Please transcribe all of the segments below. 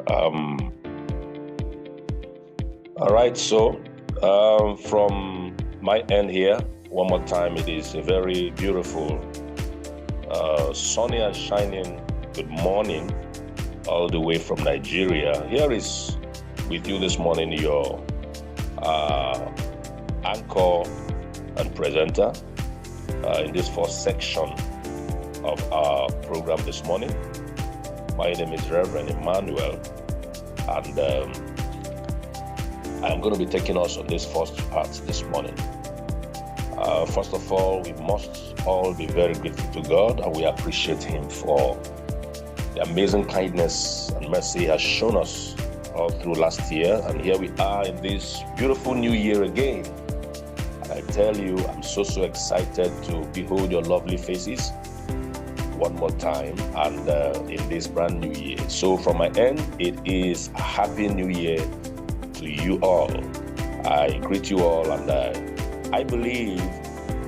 Um, all right, so from my end here, one more time, it is a very beautiful, sunny and shining good morning all the way from Nigeria. Here is with you this morning your anchor and presenter in this first section of our program this morning. My name is Reverend Emmanuel, and I'm going to be taking us on this first part this morning. First of all, we must all be very grateful to God, and we appreciate Him for the amazing kindness and mercy He has shown us all through last year. And here we are in this beautiful new year again. And I tell you, I'm so excited to behold your lovely faces one more time and in this brand new year. So from my end, it is a happy new year to you all. I greet you all, and I believe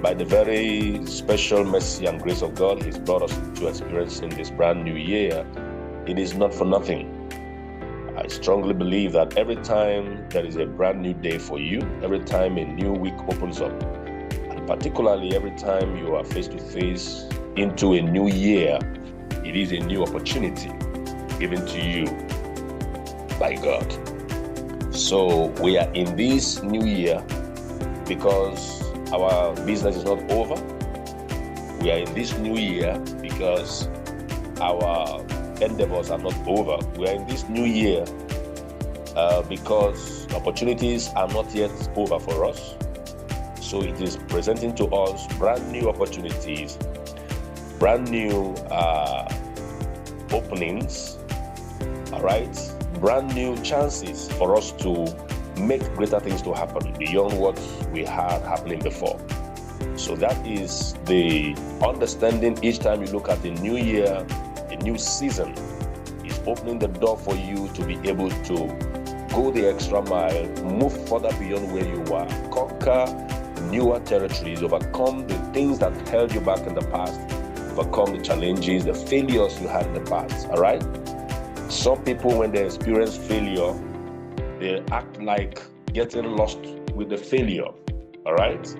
by the very special mercy and grace of God He's brought us to experiencing this brand new year, it is not for nothing. I strongly believe that every time there is a brand new day for you, every time a new week opens up, and particularly every time you are face to face into a new year, it is a new opportunity given to you by God. So we are in this new year because our business is not over. We are in this new year because our endeavors are not over. We are in this new year because opportunities are not yet over for us. So it is presenting to us brand new opportunities, brand new openings, all right, brand new chances for us to make greater things to happen beyond what we had happening before. So that is the understanding. Each time you look at the new year, a new season is opening the door for you to be able to go the extra mile, move further beyond where you were, conquer newer territories, overcome the things that held you back in the past, overcome the challenges, the failures you had in the past. All right? Some people, when they experience failure, they act like getting lost with the failure. All right?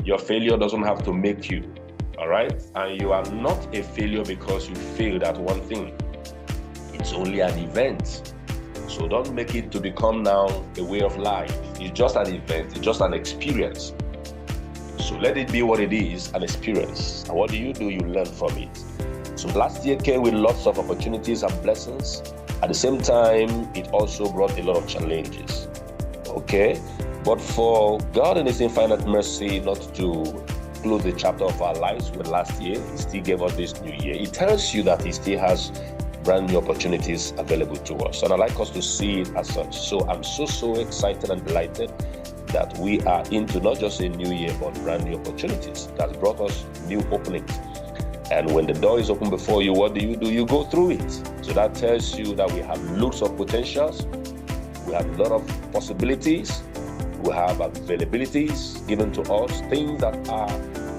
Your failure doesn't have to make you. All right? And you are not a failure because you failed at one thing. It's only an event. So don't make it to become now a way of life. It's just an event. It's just an experience. So let it be what it is, an experience. And what do? You learn from it. So last year came with lots of opportunities and blessings. At the same time, it also brought a lot of challenges. Okay? But for God in His infinite mercy not to close the chapter of our lives with last year, He still gave us this new year. It tells you that He still has brand new opportunities available to us. And I'd like us to see it as such. So I'm so excited and delighted that we are into not just a new year, but brand new opportunities that brought us new openings. And when the door is open before you, what do? You go through it. So that tells you that we have loads of potentials, we have a lot of possibilities, we have availabilities given to us, things that are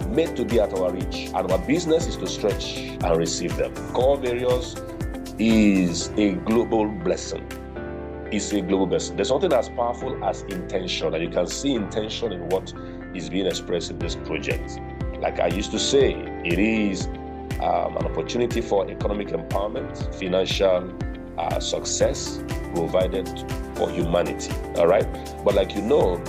made to be at our reach, and our business is to stretch and receive them. Corevarious is a global blessing. It's a global blessing. There's something as powerful as intention, and you can see intention in what is being expressed in this project. Like I used to say, it is an opportunity for economic empowerment, financial success provided for humanity. All right? But like you know,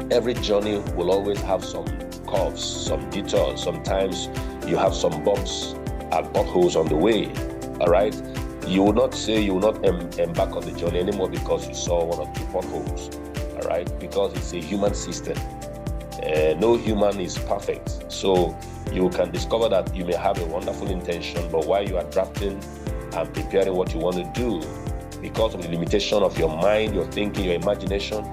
every journey will always have some curves, some detours. Sometimes you have some bumps and potholes on the way. All right? You will not say you will not embark on the journey anymore because you saw one or two potholes. All right? Because it's a human system. No human is perfect. So you can discover that you may have a wonderful intention, but while you are drafting and preparing what you want to do, because of the limitation of your mind, your thinking, your imagination,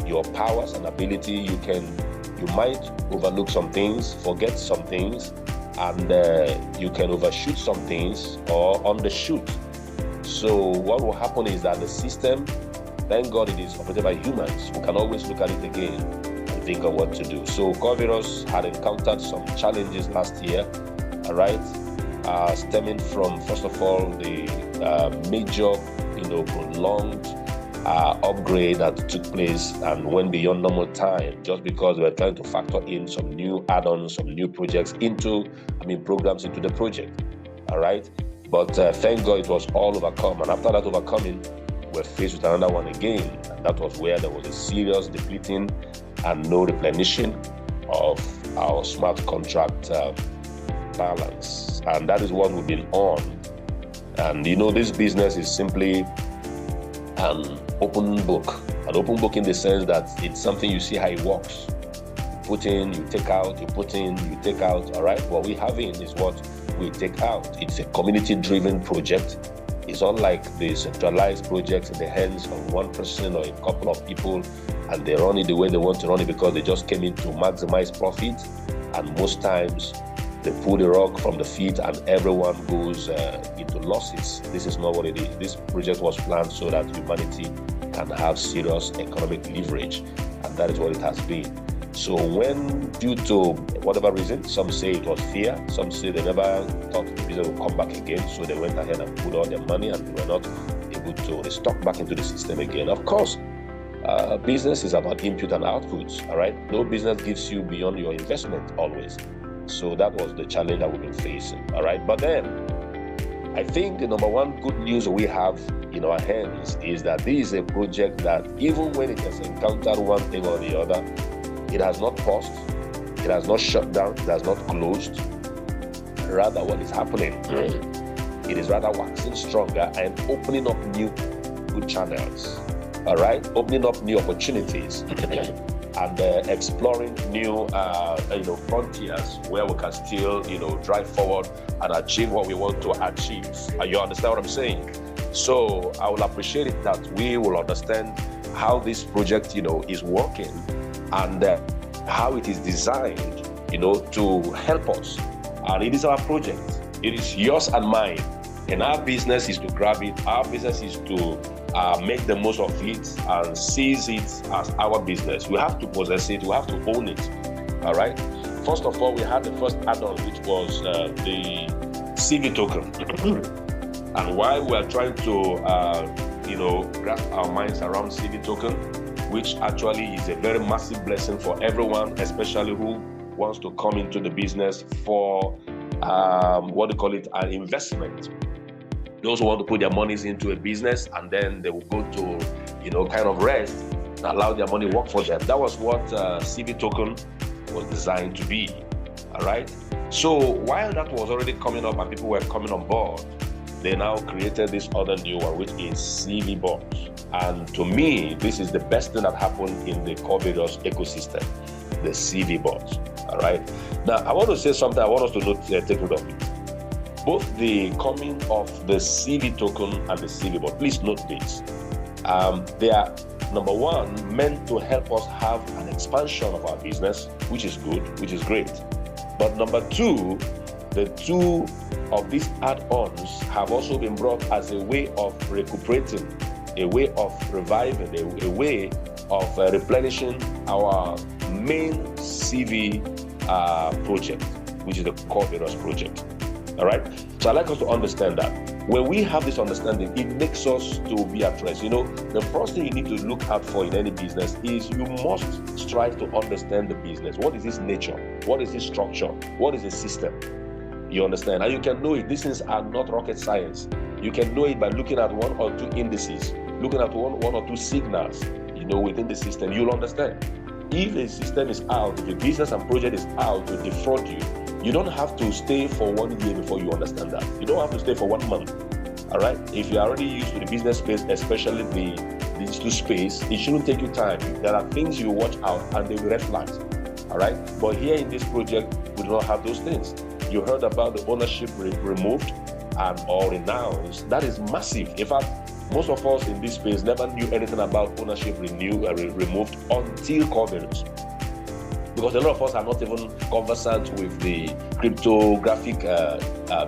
your powers and ability, you might overlook some things, forget some things, and you can overshoot some things or undershoot. So what will happen is that the system, thank God it is operated by humans, who can always look at it again and think of what to do. So Corevarious had encountered some challenges last year, all right, stemming from, first of all, the major prolonged upgrade that took place and went beyond normal time, just because we were trying to factor in some new add-ons, some new projects programs into the project. All right. But thank God it was all overcome. And after that overcoming, we're faced with another one again. And that was where there was a serious depleting and no replenishing of our smart contract balance. And that is what we've been on. And this business is simply an open book in the sense that it's something you see how it works. You put in, you take out, you put in, you take out. All right. What we have in is what we take out. It's a community-driven project. It's unlike the centralized projects in the hands of one person or a couple of people, and they run it the way they want to run it because they just came in to maximize profit. And most times they pull the rug from the feet and everyone goes into losses. This is not what it is. This project was planned so that humanity can have serious economic leverage, and that is what it has been. So when, due to whatever reason, some say it was fear, some say they never thought the business would come back again, so they went ahead and put all their money and they were not able to restock back into the system again. Of course, business is about input and output, all right? No business gives you beyond your investment always. So that was the challenge that we've been facing, all right? But then, I think the number one good news we have in our hands is that this is a project that even when it has encountered one thing or the other, it has not paused, it has not shut down, it has not closed. Rather, what is happening, it is rather waxing stronger and opening up new good channels, all right? Opening up new opportunities and exploring new, frontiers where we can still, drive forward and achieve what we want to achieve. You understand what I'm saying? So I will appreciate it that we will understand how this project, is working and how it is designed, to help us. And it is our project. It is yours and mine. And our business is to grab it. Our business is to make the most of it and seize it as our business. We have to possess it. We have to own it. All right. First of all, we had the first add-on, which was the CV token. And while we are trying to, grasp our minds around CV token, which actually is a very massive blessing for everyone, especially who wants to come into the business for an investment. Those who want to put their monies into a business and then they will go to, kind of rest and allow their money work for them. That was what CV token was designed to be. All right. So while that was already coming up and people were coming on board, they now created this other new one, which is CVBOT. And to me, this is the best thing that happened in the Corevarious ecosystem, the CVBOT. All right. Now, I want to say something. I want us to take note of it. Both the coming of the CV token and the CVBOT, please note this. They are, number one, meant to help us have an expansion of our business, which is good, which is great. But number two, the two of these add-ons have also been brought as a way of recuperating, a way of reviving, a way of replenishing our main CV project, which is the Corevarious project. All right. So I'd like us to understand that when we have this understanding, it makes us to be at rest. The first thing you need to look out for in any business is you must strive to understand the business. What is its nature? What is its structure? What is the system? You understand? And you can know it. These things are not rocket science. You can know it by looking at one or two indices, looking at one or two signals, within the system. You'll understand. If a system is out, if a business and project is out to defraud you, you don't have to stay for 1 year before you understand that. You don't have to stay for 1 month. All right? If you're already used to the business space, especially the digital space, it shouldn't take you time. There are things you watch out and they will red flags. All right? But here in this project, we do not have those things. You heard about the ownership removed and or renounced. That is massive. In fact, most of us in this space never knew anything about ownership removed until Corevarious. Because a lot of us are not even conversant with the cryptographic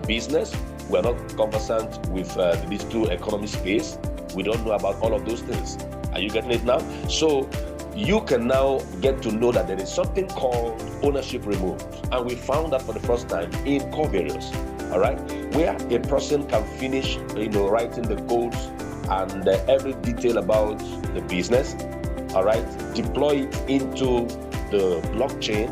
business. We're not conversant with the digital economy space. We don't know about all of those things. Are you getting it now? So you can now get to know that there is something called ownership removed. And we found that for the first time in Corevarious, all right? Where a person can finish, writing the codes and every detail about the business, all right, deploy it into the blockchain,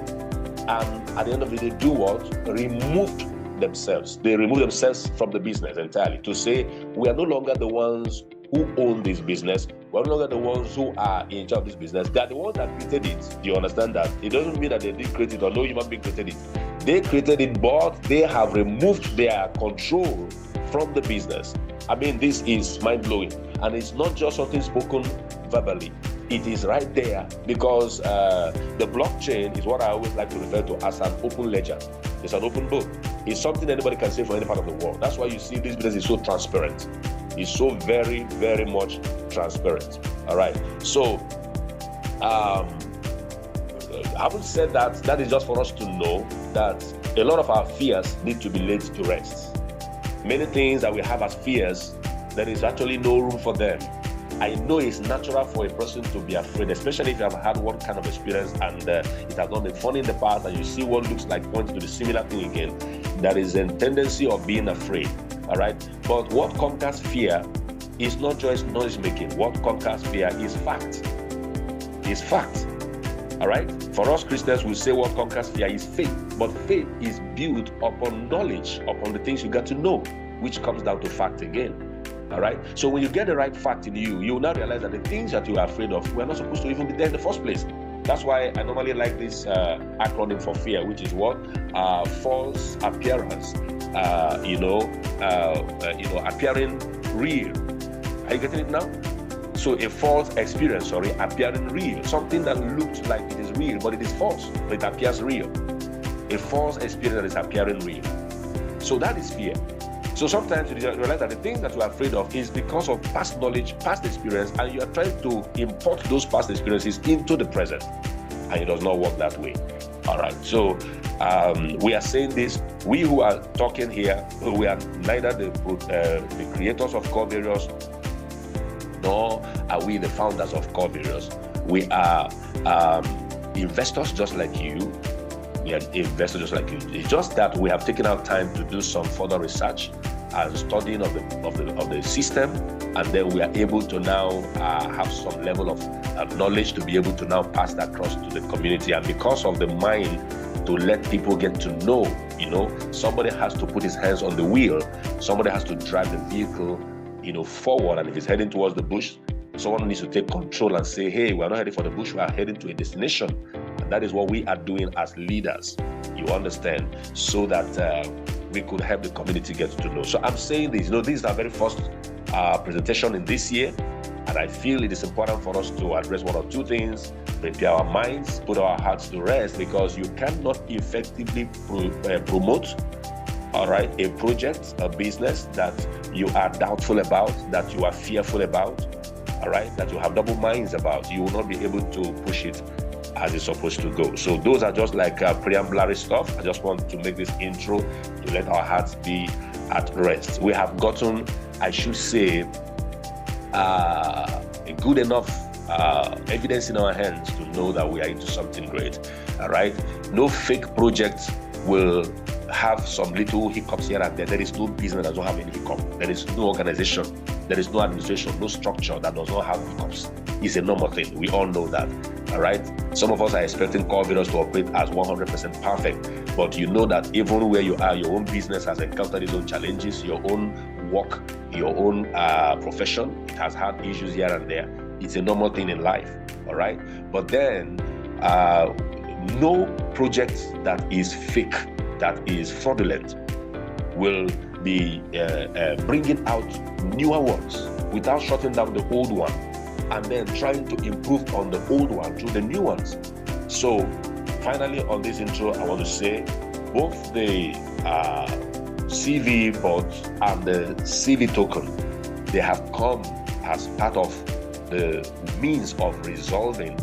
and at the end of the day, do what? Remove themselves. They remove themselves from the business entirely to say, we are no longer the ones who own this business. We're no longer the ones who are in charge of this business. They are the ones that created it. Do you understand that? It doesn't mean that they didn't create it or no human being created it. They created it, but they have removed their control from the business. I mean, this is mind-blowing. And it's not just something spoken verbally. It is right there, because the blockchain is what I always like to refer to as an open ledger. It's an open book. It's something anybody can say from any part of the world. That's why you see this business is so transparent. It's so very, very much transparent. All right. So, having said that, that is just for us to know that a lot of our fears need to be laid to rest. Many things that we have as fears, there is actually no room for them. I know it's natural for a person to be afraid, especially if you have had one kind of experience and it has not been fun in the past, and you see what looks like pointing to the similar thing again. There is a tendency of being afraid, all right? But what conquers fear is not just noise making. What conquers fear is fact. Is fact, all right? For us Christians, we say what conquers fear is faith, but faith is built upon knowledge, upon the things you got to know, which comes down to fact again. All right. So when you get the right fact in you, you will now realize that the things that you are afraid of were not supposed to even be there in the first place. That's why I normally like this acronym for fear, which is what? False appearance. Appearing real. Are you getting it now? So a false experience, appearing real. Something that looks like it is real, but it is false, but it appears real. A false experience that is appearing real. So that is fear. So sometimes you realize that the things that you are afraid of is because of past knowledge, past experience, and you are trying to import those past experiences into the present, and it does not work that way. All right. So we are saying this. We who are talking here, we are neither the creators of Corevarious, nor are we the founders of Corevarious. We are investors just like you. We are investors just like you. It's just that we have taken out time to do some further research and studying of the system, and then we are able to now have some level of knowledge to be able to now pass that across to the community. And because of the mind to let people get to know, somebody has to put his hands on the wheel. Somebody has to drive the vehicle, forward. And if it's heading towards the bush, someone needs to take control and say, hey, we're not heading for the bush, we are heading to a destination. And that is what we are doing as leaders, you understand, so that we could help the community get to know. So I'm saying this, this is our very first presentation in this year, and I feel it is important for us to address one or two things, prepare our minds, put our hearts to rest, because you cannot effectively promote, all right, a project, a business that you are doubtful about, that you are fearful about, all right, that you have double minds about. You will not be able to push it as it's supposed to go. So those are just like preambulary stuff. I just want to make this intro to let our hearts be at rest. We have gotten, I should say, a good enough evidence in our hands to know that we are into something great. All right. No fake project will have some little hiccups here and there. There is no business that doesn't have any hiccup. There is no organization, there is no administration, no structure that does not have hiccups. It's a normal thing. We all know that. All right. Some of us are expecting Corevarious to operate as 100% perfect, but you know that even where you are, your own business has encountered its own challenges. Your own work, your own profession, it has had issues here and there. It's a normal thing in life. All right. But then, no project that is fake, that is fraudulent, will be bringing out newer ones without shutting down the old one, and then trying to improve on the old one through the new ones. So finally, on this intro, I want to say both the CVBOT and the CV token, they have come as part of the means of resolving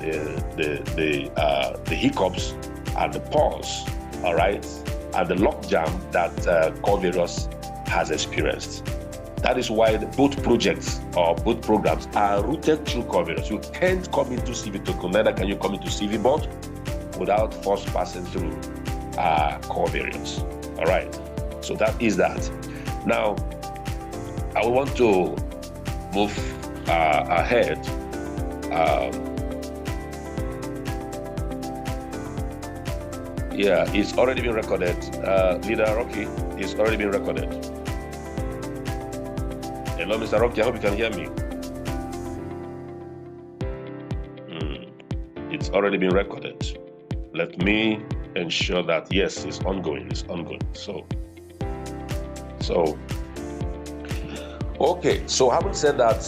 the hiccups and the pause, all right, and the logjam that Corevarious has experienced. That is why both projects or both programs are rooted through Corevarious. You can't come into CV token, neither can you come into CVBOT without first passing through Corevarious. All right, so that is that. Now, I want to move ahead, yeah, it's already been recorded. Leader Rocky, it's already been recorded. Hello, Mr. Rocky, I hope you can hear me. It's already been recorded. Let me ensure that, yes, it's ongoing. So, okay. So having said that,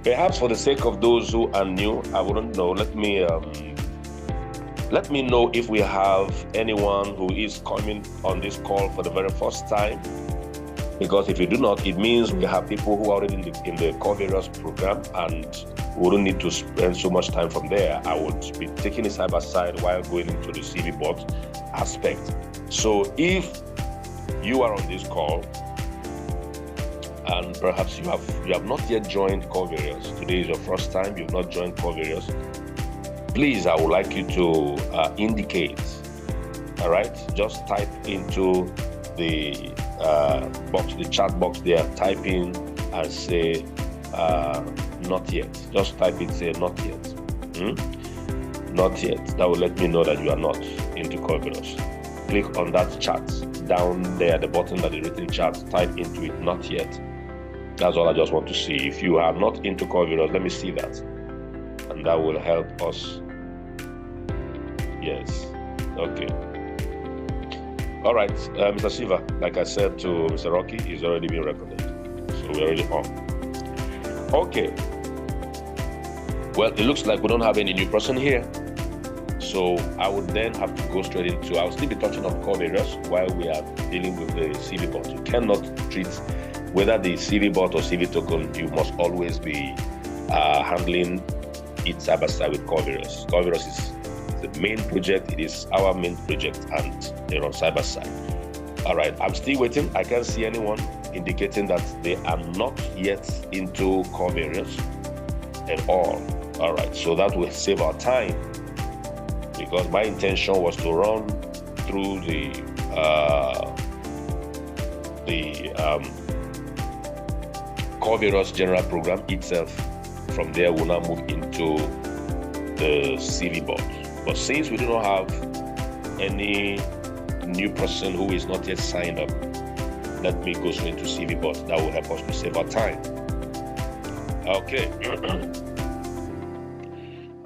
perhaps for the sake of those who are new, I wouldn't know. Let me know if we have anyone who is coming on this call for the very first time. Because if you do not, it means we have people who are already in the Corevarious program, and we wouldn't need to spend so much time from there. I would be taking the cyber side while going into the CVBOT aspect. So if you are on this call and perhaps you have not yet joined Corevarious, today is your first time, you've not joined Corevarious, please, I would like you to indicate. All right, just type into the box, the chat box there, type in and say not yet. Just type it, say not yet. Not yet. That will let me know that you are not into Corevarious. Click on that chat down there, the button that is written chat, type into it, not yet. That's all I just want to see. If you are not into Corevarious, let me see that. And that will help us. Yes. Okay. All right, Mr. Siva, like I said to Mr. Rocky, he's already been recorded. So we're already on. Okay. Well, it looks like we don't have any new person here. So I would then have to go straight into, I'll still be touching on Corevarious while we are dealing with the CVBOT. You cannot treat whether the CVBOT or CV token, you must always be handling it side by side with Corevarious. Corevarious is the main project, it is our main project, and they're on side by side. All right, I'm still waiting. I can't see anyone indicating that they are not yet into Corevarious at all. All right, so that will save our time, because my intention was to run through the Corevarious general program itself. From there, we'll now move into the CVBOT. But since we do not have any new person who is not yet signed up, let me go straight to CVBOT. That will help us to save our time. Okay.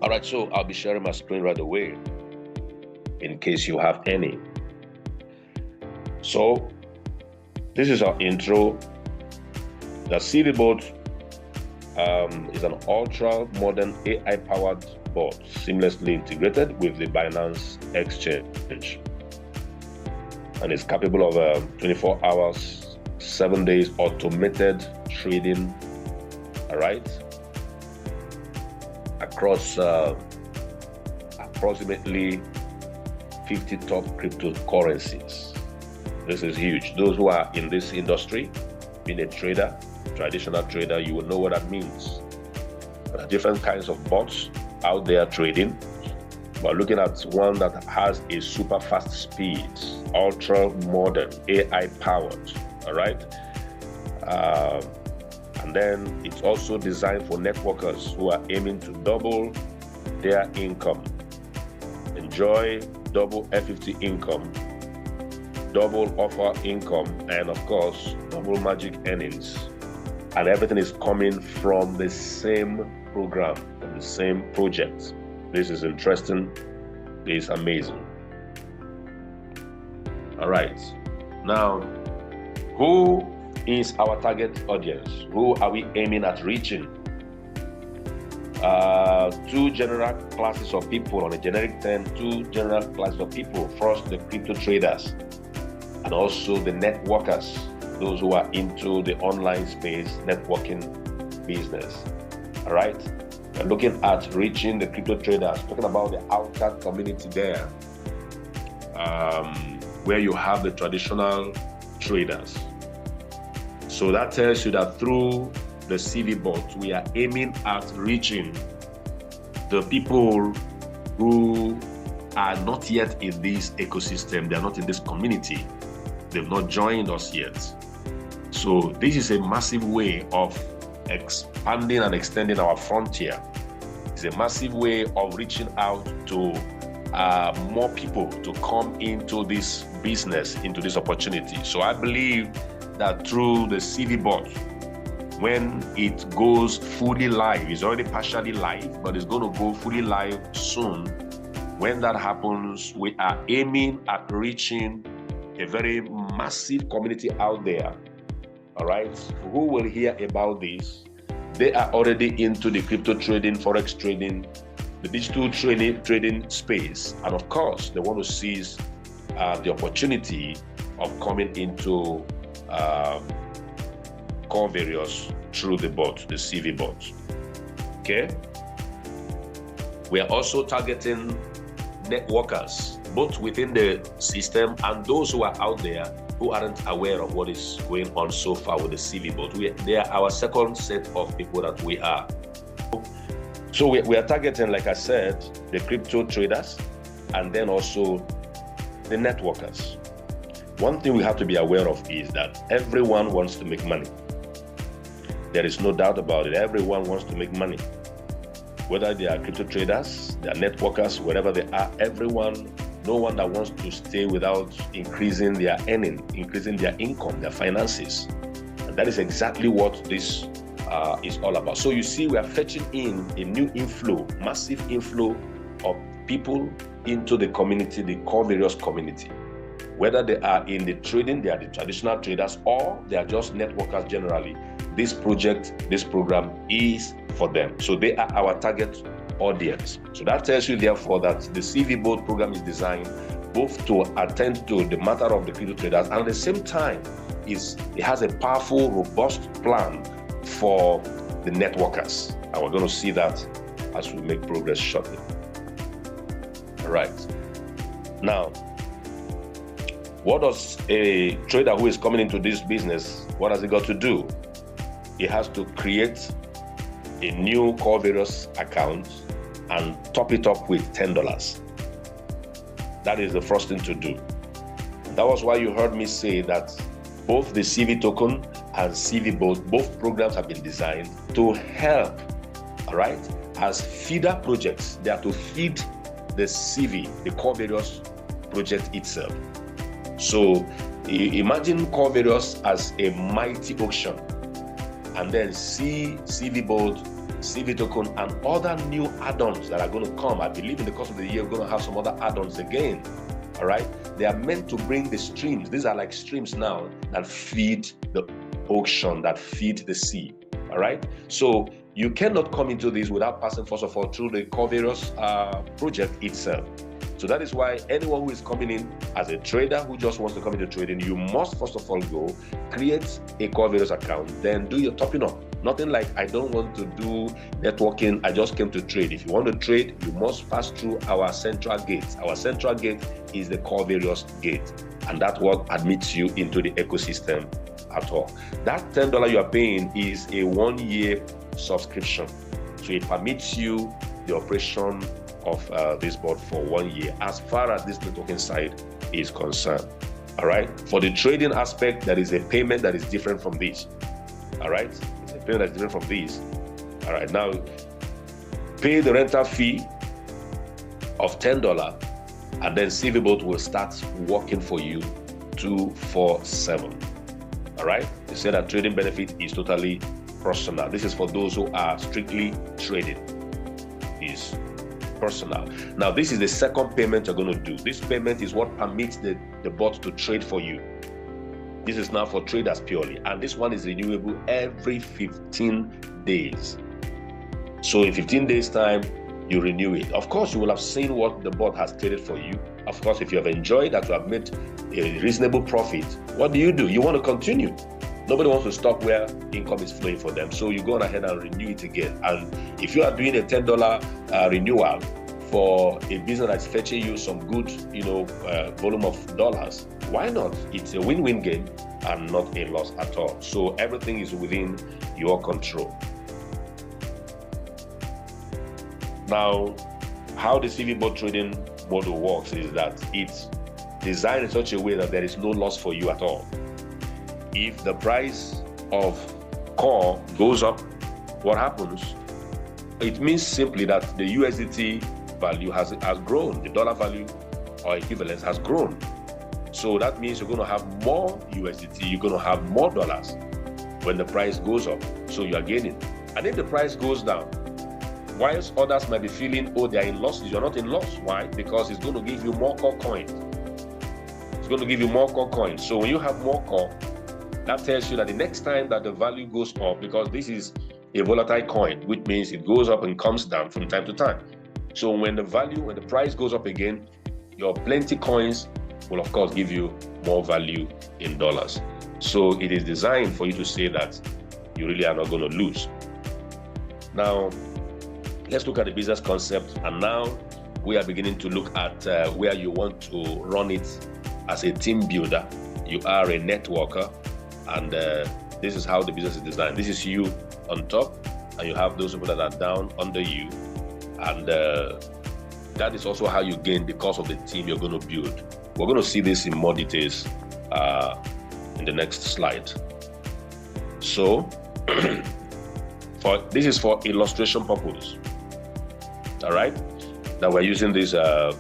All right, so I'll be sharing my screen right away in case you have any. So this is our intro. The CVBOT is an ultra-modern AI-powered bot seamlessly integrated with the Binance exchange, and is capable of 24 hours, 7 days automated trading, all right, across approximately 50 top cryptocurrencies. This is huge. Those who are in this industry, being a trader, traditional trader, you will know what that means. There are different kinds of bots out there trading, but looking at one that has a super fast speed, ultra modern, AI powered, all right? And then it's also designed for networkers who are aiming to double their income, enjoy double F50 income, double offer income, and of course, double magic earnings. And everything is coming from the same program, from the same project. This is interesting. This is amazing. All right. Now, who is our target audience? Who are we aiming at reaching? Two general classes of people. On a generic term, two general classes of people. First, the crypto traders, and also the networkers, those who are into the online space, networking business. All right, we're looking at reaching the crypto traders, talking about the outer community there, where you have the traditional traders. So that tells you that through the CVBOT, we are aiming at reaching the people who are not yet in this ecosystem. They're not in this community. They've not joined us yet. So this is a massive way of expanding and extending our frontier. It's a massive way of reaching out to more people to come into this business, into this opportunity. So I believe that through the CVBOT, when it goes fully live, it's already partially live, but it's going to go fully live soon. When that happens, we are aiming at reaching a very massive community out there, all right, who will hear about this. They are already into the crypto trading, forex trading, the digital trading space, and of course, they want to seize the opportunity of coming into Corevarious through the bot, the CVBOT. Okay. We are also targeting networkers, both within the system and those who are out there who aren't aware of what is going on so far with the CVBOT. They are our second set of people that we are. So we are targeting, like I said, the crypto traders and then also the networkers. One thing we have to be aware of is that everyone wants to make money. There is no doubt about it. Everyone wants to make money. Whether they are crypto traders, they are networkers, wherever they are, everyone, no one that wants to stay without increasing their earning, increasing their income, their finances. And that is exactly what this is all about. So you see, we are fetching in a new inflow, massive inflow of people into the community, the Corevarious community. Whether they are in the trading, they are the traditional traders, or they are just networkers generally. This project, this program is for them. So they are our target audience. So that tells you, therefore, that the CVBOT program is designed both to attend to the matter of the crypto traders, and at the same time, it has a powerful, robust plan for the networkers. And we're going to see that as we make progress shortly. All right. Now, what does a trader who is coming into this business, what has he got to do? He has to create a new Corevarious account and top it up with $10. That is the first thing to do. That was why you heard me say that both the CV token and CVBOT, both programs have been designed to help, all right, as feeder projects. They are to feed the CV, the Corevarious project itself. So imagine Corevarious as a mighty ocean, and then CVBOT, CV token, and other new add-ons that are going to come. I believe in the course of the year, we're going to have some other add-ons again. All right. They are meant to bring the streams. These are like streams now that feed the ocean, that feed the sea. All right. So you cannot come into this without passing, first of all, through the Corevarious project itself. So that is why anyone who is coming in as a trader who just wants to come into trading, you must first of all go create a Corevarious account, then do your topping up. Nothing like, I don't want to do networking, I just came to trade. If you want to trade, you must pass through our central gate. Our central gate is the Corevarious gate, and that's what admits you into the ecosystem at all. That $10 you are paying is a 1-year subscription. So it permits you the operation of this board for 1 year as far as this networking side is concerned. All right. For the trading aspect, there is a payment that is different from this. All right. It's a payment that's different from this. All right. Now, pay the rental fee of $10, and then CVBOT will start working for you 24/7. All right. They say that trading benefit is totally personal. This is for those who are strictly trading. Is personal. Now, this is the second payment you're going to do. This payment is what permits the bot to trade for you. This is now for traders purely, and this one is renewable every 15 days. So in 15 days time, you renew it. Of course, you will have seen what the bot has traded for you. Of course, if you have enjoyed that, you have made a reasonable profit, what do? You want to continue. Nobody wants to stop where income is flowing for them. So you go on ahead and renew it again. And if you are doing a $10 renewal for a business that's fetching you some good, volume of dollars, why not? It's a win-win game and not a loss at all. So everything is within your control. Now, how the CVBOT trading model works is that it's designed in such a way that there is no loss for you at all. if the price of core goes up, what happens? It means simply that the USDT value has grown, the dollar value or equivalence has grown. So that means you're going to have more USDT, you're going to have more dollars when the price goes up. So you are gaining. And if the price goes down, whilst others might be feeling, oh, they're in losses, you're not in loss. Why? Because it's going to give you more core coin. It's going to give you more core coin. So when you have more core, that tells you that the next time that the value goes up, because this is a volatile coin, which means it goes up and comes down from time to time. So when the price goes up again, your plenty coins will of course give you more value in dollars. So it is designed for you to say that you really are not going to lose. Now, let's look at the business concept, and now we are beginning to look at where you want to run it as a team builder. You are a networker, and this is how the business is designed. This is you on top, and you have those people that are down under you, and that is also how you gain because of the team you're going to build. We're going to see this in more details in the next slide. So this is for illustration purpose. All right, now we're using these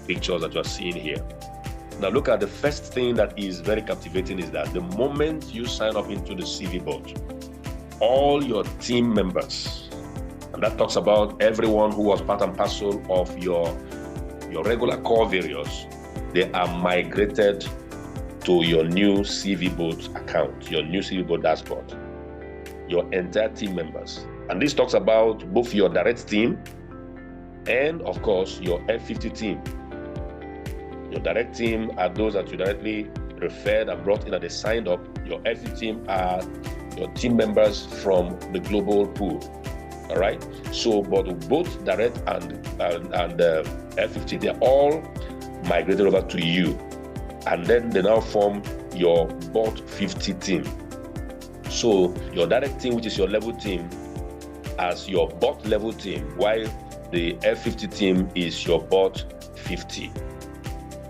pictures that you're seeing here. Now look at the first thing that is very captivating is that the moment you sign up into the CVBOT, all your team members, and that talks about everyone who was part and parcel of your regular Corevarious, they are migrated to your new CVBOT account, your new CVBOT dashboard, your entire team members. And this talks about both your direct team and of course your F50 team. Your direct team are those that you directly referred and brought in and they signed up. Your F50 team are your team members from the global pool. All right. So, but both direct and F50, they're all migrated over to you, and then they now form your BOT 50 team. So your direct team, which is your level team, as your BOT level team, while the F50 team is your BOT 50.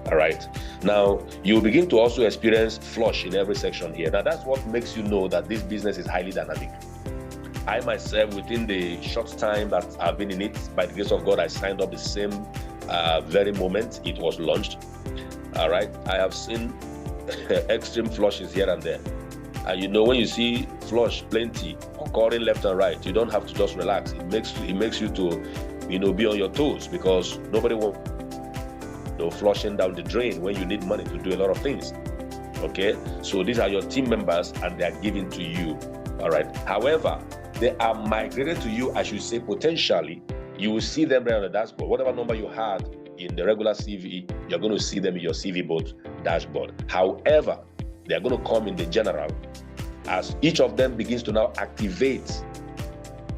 All right. Now you begin to also experience flush in every section here. Now that's what makes you know that this business is highly dynamic. I myself, within the short time that I've been in it, by the grace of God, I signed up the same very moment it was launched. All right. I have seen extreme flushes here and there. And you know, when you see flush plenty occurring left and right, you don't have to just relax. It makes you to, be on your toes, because nobody wants flushing down the drain when you need money to do a lot of things. Okay, so these are your team members and they are given to you. All right. However, they are migrated to you, I should say, potentially. You will see them there on the dashboard. Whatever number you had in the regular CV, you're going to see them in your CVBOT dashboard. However, they are going to come in the general as each of them begins to now activate.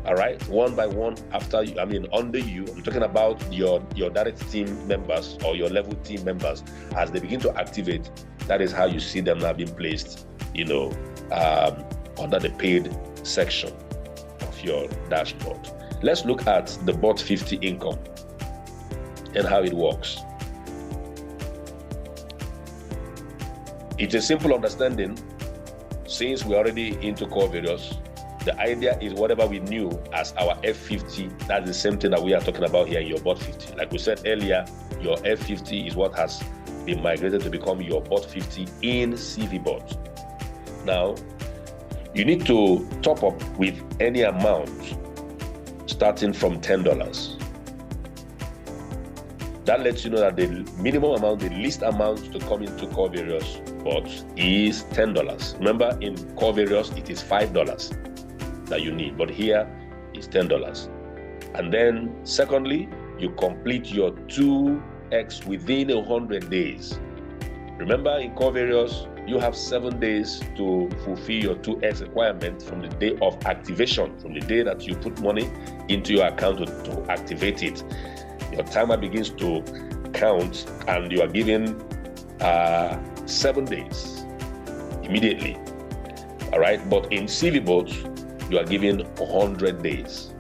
All right, one by one under you. I'm talking about your direct team members or your level team members. As they begin to activate, that is how you see them now being placed, under the paid section of your dashboard. Let's look at the BOT 50 income and how it works. It's a simple understanding. Since we're already into Corevarious, the idea is whatever we knew as our F50, that's the same thing that we are talking about here in your BOT 50. Like we said earlier, your F50 is what has been migrated to become your BOT 50 in CVBOT. Now, you need to top up with any amount starting from $10. That lets you know that the minimum amount, the least amount to come into Corevarious BOT is $10. Remember, in Corevarious, it is $5 that you need, but here is $10. And then secondly, you complete your 2x within 100 days. Remember, in Corevarious, you have 7 days to fulfill your 2x requirement from the day of activation, from the day that you put money into your account to activate it. Your timer begins to count and you are given 7 days immediately. All right, but in CVBOT, you are given 100 days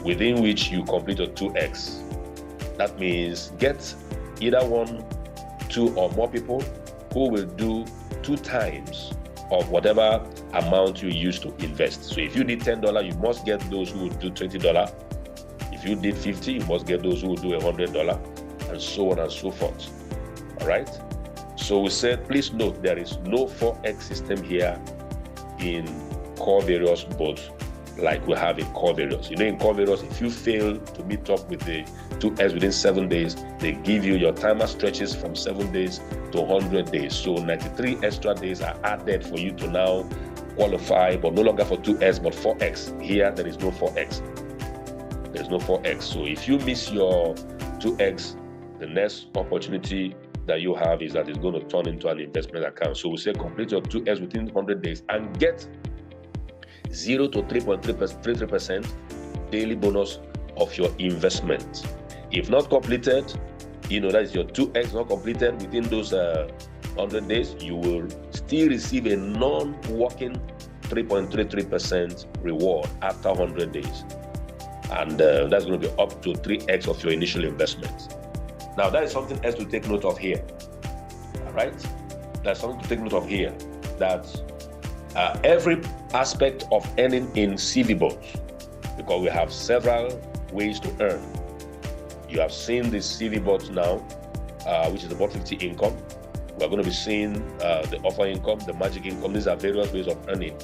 within which you complete your 2x. That means get either 1, 2, or more people who will do 2 times of whatever amount you use to invest. So if you did $10, you must get those who would do $20. If you did $50, you must get those who would do $100, and so on and so forth. All right. So we said, please note, there is no 4x system here in Corevarious both like we have in Corevarious. You know, in Corevarious, if you fail to meet up with the 2x within 7 days, they give you your timer stretches from 7 days to 100 days. So 93 extra days are added for you to now qualify, but no longer for 2x, but 4x. Here, there is no 4x. There is no 4x. So if you miss your 2x, the next opportunity that you have is that it's going to turn into an investment account. So we say complete your 2x within 100 days and get 0 to 3.33% daily bonus of your investment. If not completed, you know, that is your 2x not completed within those 100 days, you will still receive a non-working 3.33% reward after 100 days. And that's going to be up to 3x of your initial investment. Now, that is something else to take note of here. All right? That's something to take note of here, that every aspect of earning in CVBOT, because we have several ways to earn. You have seen the CVBOT now, which is the BOT 50 income. We're going to be seeing the offer income, the magic income. These are various ways of earning.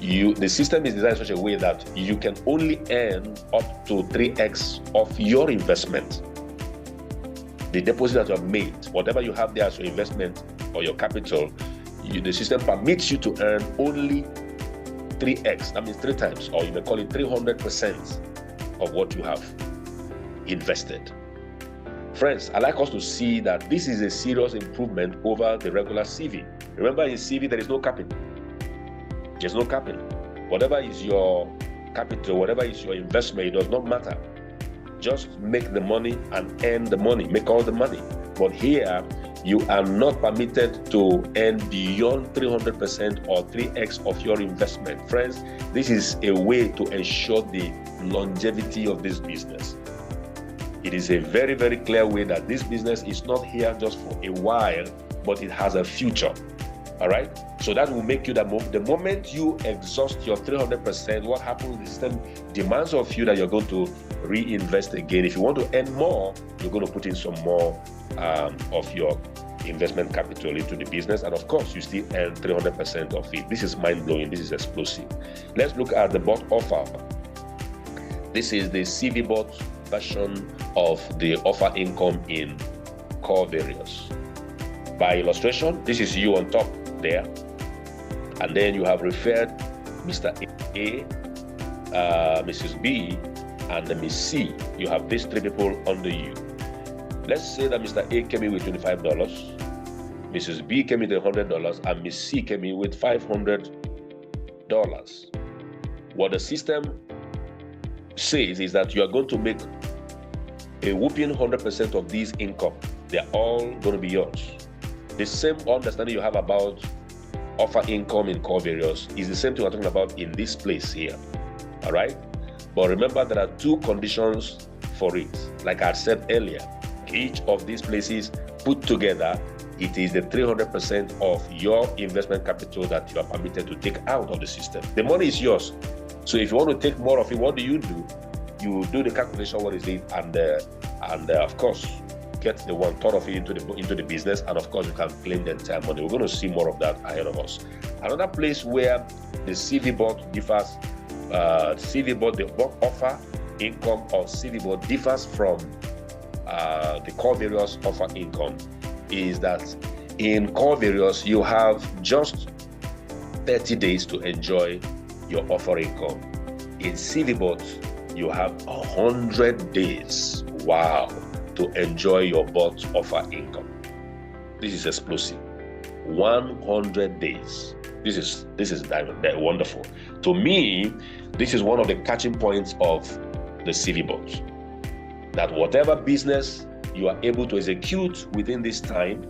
The system is designed in such a way that you can only earn up to 3x of your investment. The deposit that you have made, whatever you have there as your investment or your capital, the system permits you to earn only 3x. That means 3 times, or you may call it 300% of what you have invested. Friends, I like us to see that this is a serious improvement over the regular CV. Remember, in CV, there is no capping. There's no capping. Whatever is your capital, whatever is your investment, it does not matter. Just make the money and earn the money, make all the money. But here, you are not permitted to earn beyond 300% or 3x of your investment. Friends, this is a way to ensure the longevity of this business. It is a very, very clear way that this business is not here just for a while, but it has a future. All right? So that will make you the moment you exhaust your 300%, what happens is the system demands of you that you're going to reinvest again. If you want to earn more, you're going to put in some more of your investment capital into the business, and of course you still earn 300% of it. This is mind-blowing. This is explosive. Let's look at the BOT offer. This is the CVBOT version of the offer income in Corevarious. By illustration, this is you on top there, and then you have referred Mr. A, Mrs. B, and Miss C. You have these 3 people under you. Let's say that Mr. A came in with $25, Mrs. B came in with $100, and Miss C came in with $500. What the system says is that you are going to make a whooping 100% of these income. They're all going to be yours. The same understanding you have about offer income in Corevarious is the same thing we're talking about in this place here. All right? But remember, there are 2 conditions for it. Like I said earlier, each of these places put together, it is the 300% of your investment capital that you are permitted to take out of the system. The money is yours. So if you want to take more of it, what do? You do the calculation, what is it, and of course, get the 1/3 of it into the business, and of course, you can claim the entire money. We're going to see more of that ahead of us. Another place where the CVBOT differs, the BOT offer income of CVBOT differs from the Corevarious offer income is that in Corevarious you have just 30 days to enjoy your offer income. In CVBOT you have 100 days, wow, to enjoy your BOT offer income. This is explosive. 100 days. This is wonderful. To me, this is one of the catching points of the CVBOT. That whatever business you are able to execute within this time,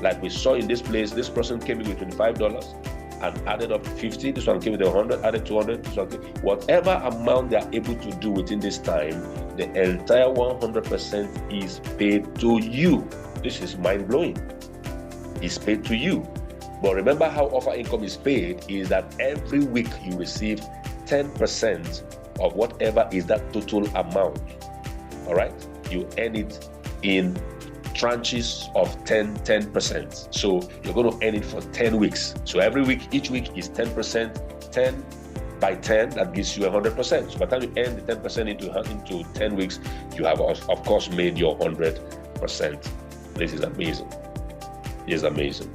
like we saw in this place, this person came in with $25 and added up 50, this one came with 100, added 200, this one came. Whatever amount they are able to do within this time, the entire 100% is paid to you. This is mind-blowing. It's paid to you. But remember how offer income is paid is that every week you receive 10% of whatever is that total amount. All right? You earn it in tranches of 10%. So you're going to earn it for 10 weeks. So every week, each week is 10%, 10 by 10, that gives you 100%. So by the time you earn the 10% into 10 weeks, you have, of course, made your 100%. This is amazing. It is amazing.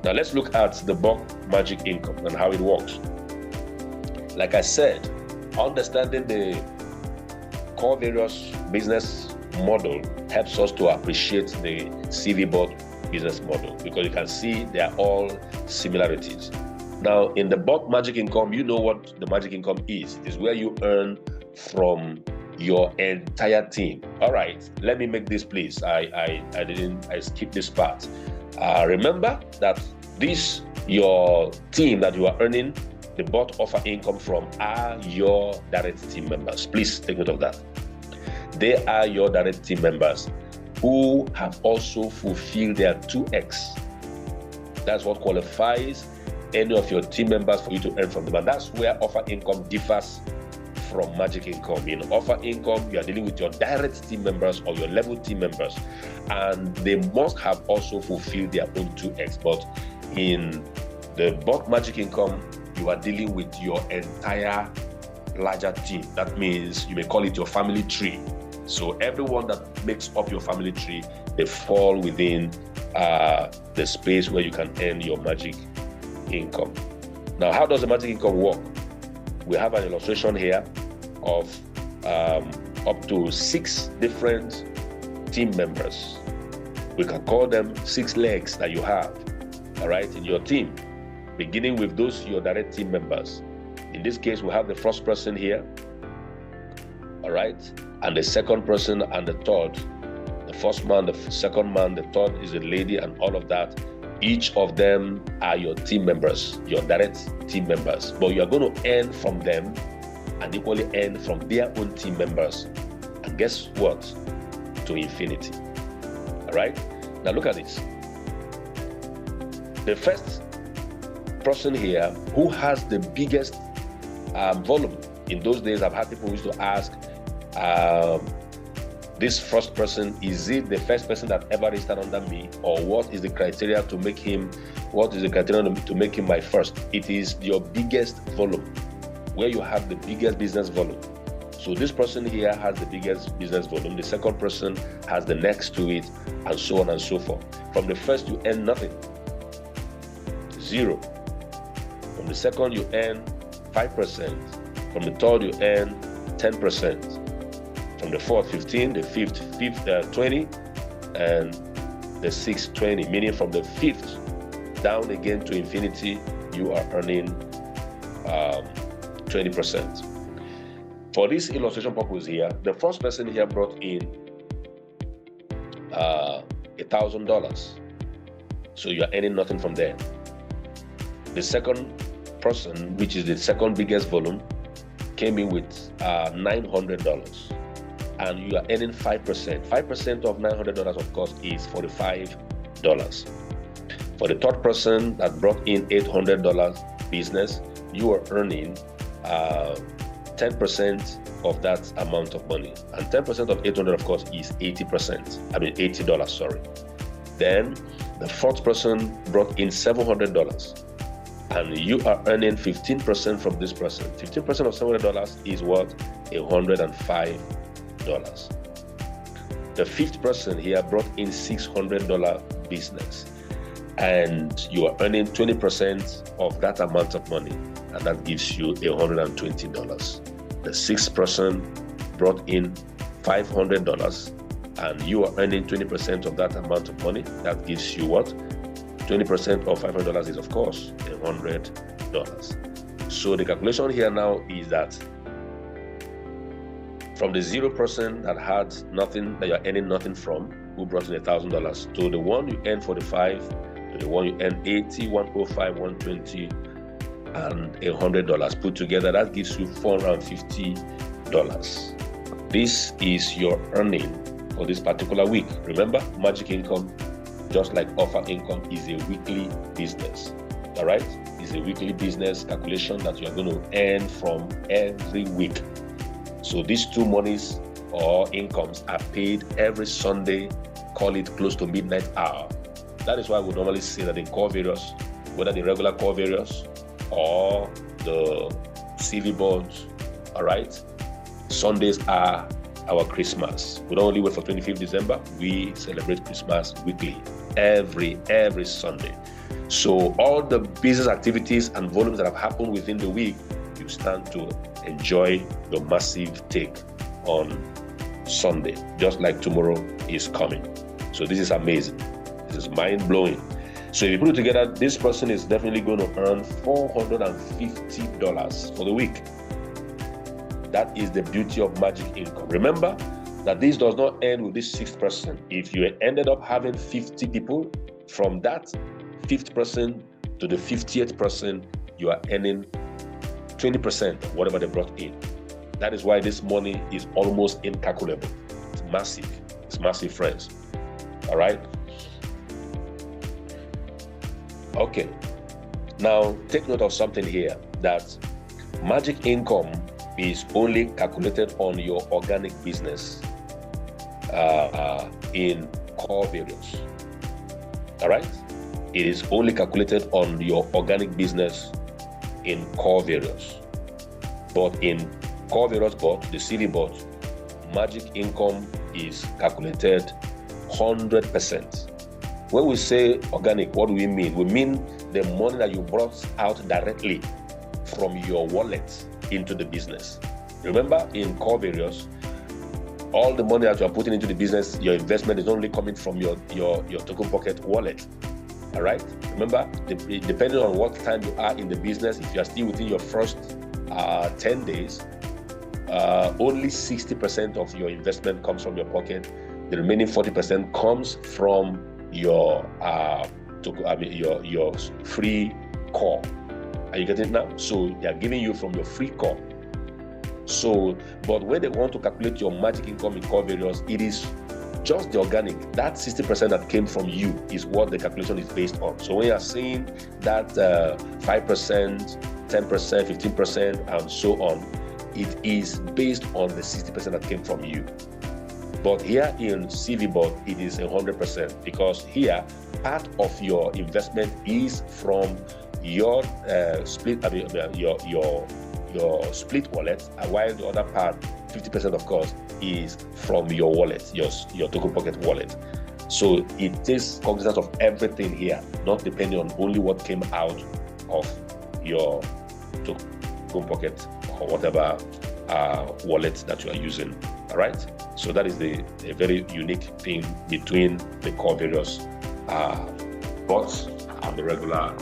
Now let's look at the bulk magic income and how it works. Like I said, understanding the Corevarious business model helps us to appreciate the CVBOT business model, because you can see they are all similarities. Now, in the bulk magic income, you know what the magic income is. It is where you earn from your entire team. All right, let me make this, please. I skipped this part. Remember that your team that you are earning the BOT offer income from are your direct team members. Please take note of that. They are your direct team members who have also fulfilled their 2x. That's what qualifies any of your team members for you to earn from them. And that's where offer income differs from magic income. In offer income, you are dealing with your direct team members or your level team members, and they must have also fulfilled their own 2x. But in the bulk magic income, you are dealing with your entire larger team. That means you may call it your family tree. So everyone that makes up your family tree, they fall within the space where you can earn your magic income. Now, how does the magic income work? We have an illustration here of up to 6 different team members. We can call them 6 legs that you have, all right, in your team, beginning with those your direct team members. In this case, we have the first person here, all right, and the second person and the third. The first man, the second man, the third is a lady, and all of that. Each of them are your team members, your direct team members. But you are going to earn from them and equally earn from their own team members. And guess what? To infinity. All right? Now look at this. The first person here who has the biggest volume. In those days, I've had people who used to ask, this first person, is it the first person that ever registered under me, or what is the criteria to make him, my first? It is your biggest volume, where you have the biggest business volume. So this person here has the biggest business volume, the second person has the next to it, and so on and so forth. From the first, you earn nothing, 0. From the second, you earn 5%. From the third, you earn 10%. From the fourth, 15, the fifth 20, and the sixth, 20. Meaning from the fifth down again to infinity, you are earning 20%. For this illustration purpose here, the first person here brought in $1,000. So you are earning nothing from there. The second person, which is the second biggest volume, came in with $900. And you are earning 5%. 5% of $900, of course, is $45. For the third person that brought in $800 business, you are earning 10% of that amount of money. And 10% of 800, of course, is $80, sorry. Then the fourth person brought in $700. And you are earning 15% from this person. 15% of $700 is what? $105. The fifth person here brought in $600 business, and you are earning 20% of that amount of money, and that gives you $120. The sixth person brought in $500, and you are earning 20% of that amount of money. That gives you what? 20% of $500 is, of course, $100. So the calculation here now is that from the 0 person that had nothing, that you're earning nothing from, who brought in $1,000, to the one you earn 45, to the one you earn 80, 105, 120, and $100 put together, that gives you $450. This is your earning for this particular week. Remember, magic income, just like offer income, is a weekly business. All right, it's a weekly business calculation that you are going to earn from every week. So these two monies or incomes are paid every Sunday, call it close to midnight hour. That is why we normally say that in Corevarious, whether the regular Corevarious or the CVBOT, all right, Sundays are our Christmas. We don't only wait for 25th December, we celebrate Christmas weekly, every Sunday. So all the business activities and volumes that have happened within the week, you stand to enjoy the massive take on Sunday, just like tomorrow is coming. So this is amazing. This is mind-blowing. So if you put it together, this person is definitely going to earn $450 for the week. That is the beauty of magic income. Remember that this does not end with this 6th person. If you ended up having 50 people, from that 5th person to the 50th person, you are earning 20% of whatever they brought in. That is why this money is almost incalculable. It's massive. It's massive, friends. All right? Okay. Now, take note of something here, that magic income is only calculated on your organic business in Corevarious. All right? It is only calculated on your organic business in Corevarious. But in Corevarious bot, the CVBOT, magic income is calculated 100%. When we say organic, what do we mean? We mean the money that you brought out directly from your wallet into the business. Remember, in Corevarious, all the money that you are putting into the business, your investment is only coming from your token pocket wallet. All right? Remember, depending on what time you are in the business, if you are still within your first 10 days, only 60% of your investment comes from your pocket. The remaining 40% comes from your your free core. Are you getting it now? So they are giving you from your free core. So, but when they want to calculate your magic income in Corevarious, it is just the organic. That 60% that came from you is what the calculation is based on. So when you are saying that 5%, 10%, 15%, and so on, it is based on the 60% that came from you. But here in CVBOT, it is 100%, because here part of your investment is from your split, your split wallet, while the other part, 50% of course, is from your wallet, your token pocket wallet. So it is cognizant of everything here, not depending on only what came out of your token pocket or whatever wallet that you are using. All right. So that is a very unique thing between the Corevarious bots and the regular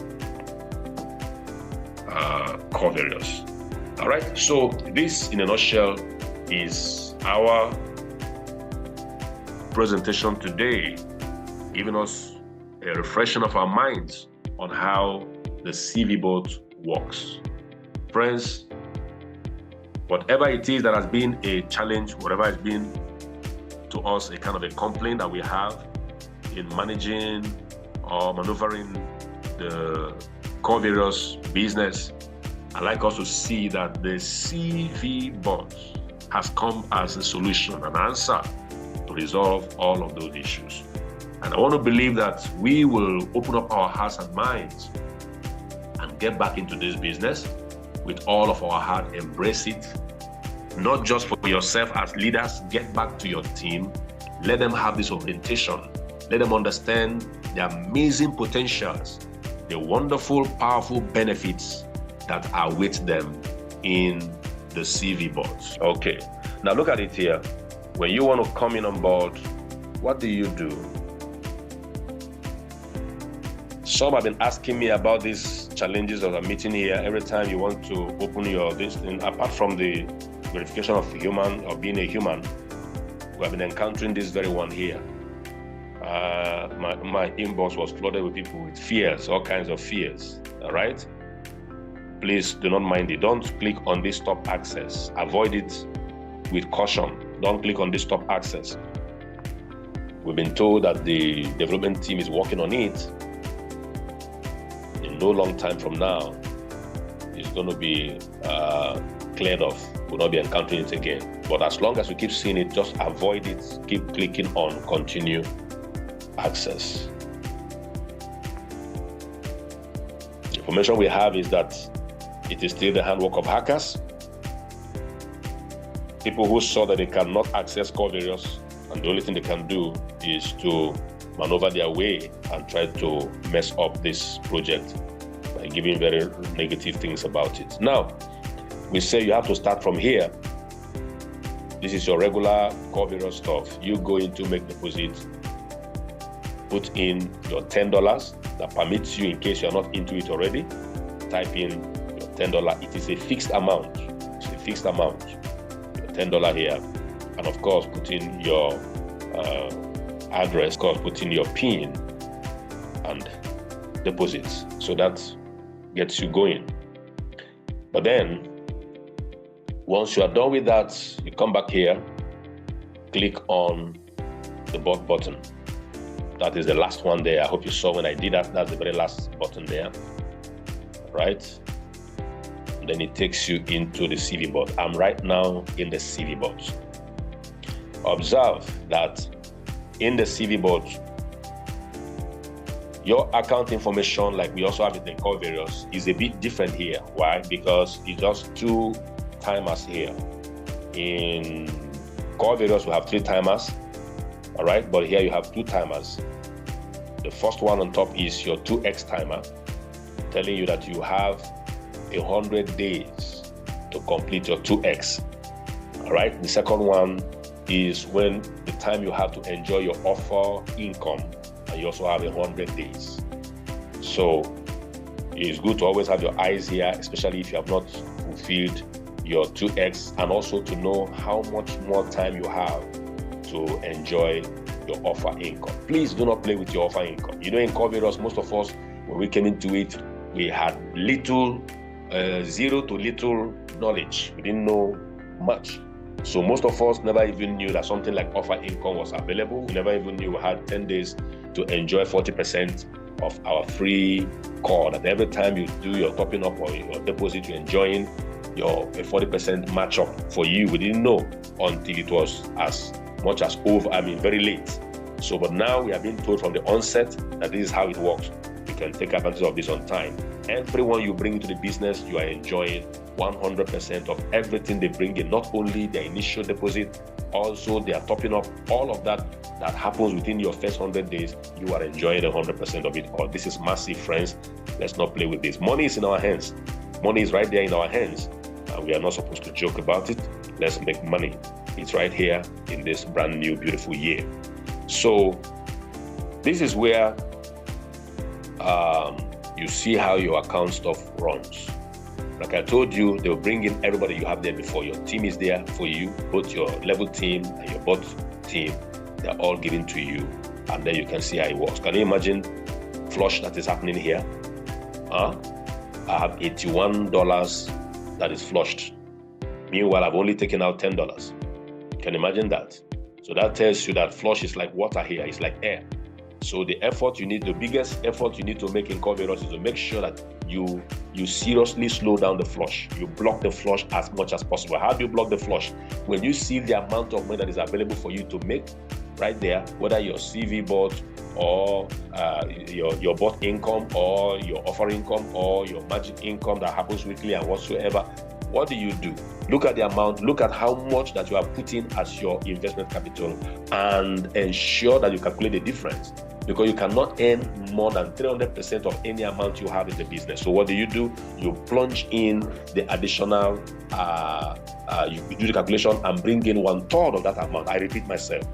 Corevarious. All right. So this, in a nutshell, is our presentation today, giving us a refreshing of our minds on how the CVBOT works. Friends, whatever it is that has been a challenge, whatever has been to us a kind of a complaint that we have in managing or maneuvering the Corevarious business, I'd like us to see that the CVBOT has come as a solution, an answer to resolve all of those issues. And I want to believe that we will open up our hearts and minds and get back into this business with all of our heart, embrace it, not just for yourself as leaders. Get back to your team, let them have this orientation, let them understand the amazing potentials, the wonderful, powerful benefits that await them in the CVBOT. Okay, now look at it here. When you want to come in on board, what do? Some have been asking me about these challenges that I'm meeting here. Every time you want to open your this thing, apart from the verification of human or being a human, we have been encountering this very one here. My inbox was flooded with people with fears, all kinds of fears. All right, please do not mind it. Don't click on this stop access. Avoid it with caution. Don't click on this stop access. We've been told that the development team is working on it in no long time from now, it's going to be cleared off. We'll not be encountering it again. But as long as you keep seeing it, just avoid it. Keep clicking on continue access. The information we have is that it is still the handwork of hackers. People who saw that they cannot access Corevarious, and the only thing they can do is to maneuver their way and try to mess up this project by giving very negative things about it. Now, we say you have to start from here. This is your regular Corevarious stuff. You go into make deposit, put in your $10 that permits you, in case you're not into it already, type in your $10. It is a fixed amount. It's a fixed amount. Your $10 here. And of course, put in your address, of course, put in your PIN and deposits. So that gets you going. But then, once you are done with that, you come back here, click on the BOT button. That is the last one there. I hope you saw when I did that. That's the very last button there, right? And then it takes you into the CVBOT. I'm right now in the CVBOT. Observe that in the CVBOT, your account information, like we also have it in Corevarious, is a bit different here. Why? Because it's just 2 timers here. In Corevarious, we have 3 timers, all right? But here you have 2 timers. The first one on top is your 2x timer, telling you that you have 100 days to complete your 2x, all right? The second one is when the time you have to enjoy your offer income, and you also have 100 days. So it's good to always have your eyes here, especially if you have not fulfilled your 2x, and also to know how much more time you have to enjoy your offer income. Please do not play with your offer income. You know, in Corevarious, most of us, when we came into it, we had zero to little knowledge. We didn't know much. So most of us never even knew that something like offer income was available. We never even knew we had 10 days to enjoy 40% of our free call. That every time you do your topping up or your deposit, you're enjoying your 40% match up for you. We didn't know until it was as much as very late. So, but now we have been told from the onset that this is how it works. You can take advantage of this on time. Everyone you bring into the business, you are enjoying 100% of everything they bring in, not only their initial deposit, also they are topping up. All of that happens within your first 100 days, you are enjoying 100% of it all. This is massive, friends. Let's not play with this. Money is in our hands. Money is right there in our hands, and we are not supposed to joke about it. Let's make money. It's right here in this brand new, beautiful year. So this is where you see how your account stuff runs. Like I told you, they'll bring in everybody you have there before. Your team is there for you, both your level team and your bot team. They're all given to you, and then you can see how it works. Can you imagine flush that is happening here? I have $81 that is flushed. Meanwhile, I've only taken out $10. Can you imagine that? So that tells you that flush is like water here. It's like air. So the biggest effort you need to make in Corevarious is to make sure that you seriously slow down the flush. You block the flush as much as possible. How do you block the flush? When you see the amount of money that is available for you to make right there, whether your CVBOT or your bot income or your offer income or your magic income that happens weekly and whatsoever, what do? Look at the amount, look at how much that you are putting as your investment capital, and ensure that you calculate the difference, because you cannot earn more than 300% of any amount you have in the business. So what do? You plunge in the additional, you do the calculation and bring in 1/3 of that amount. I repeat myself.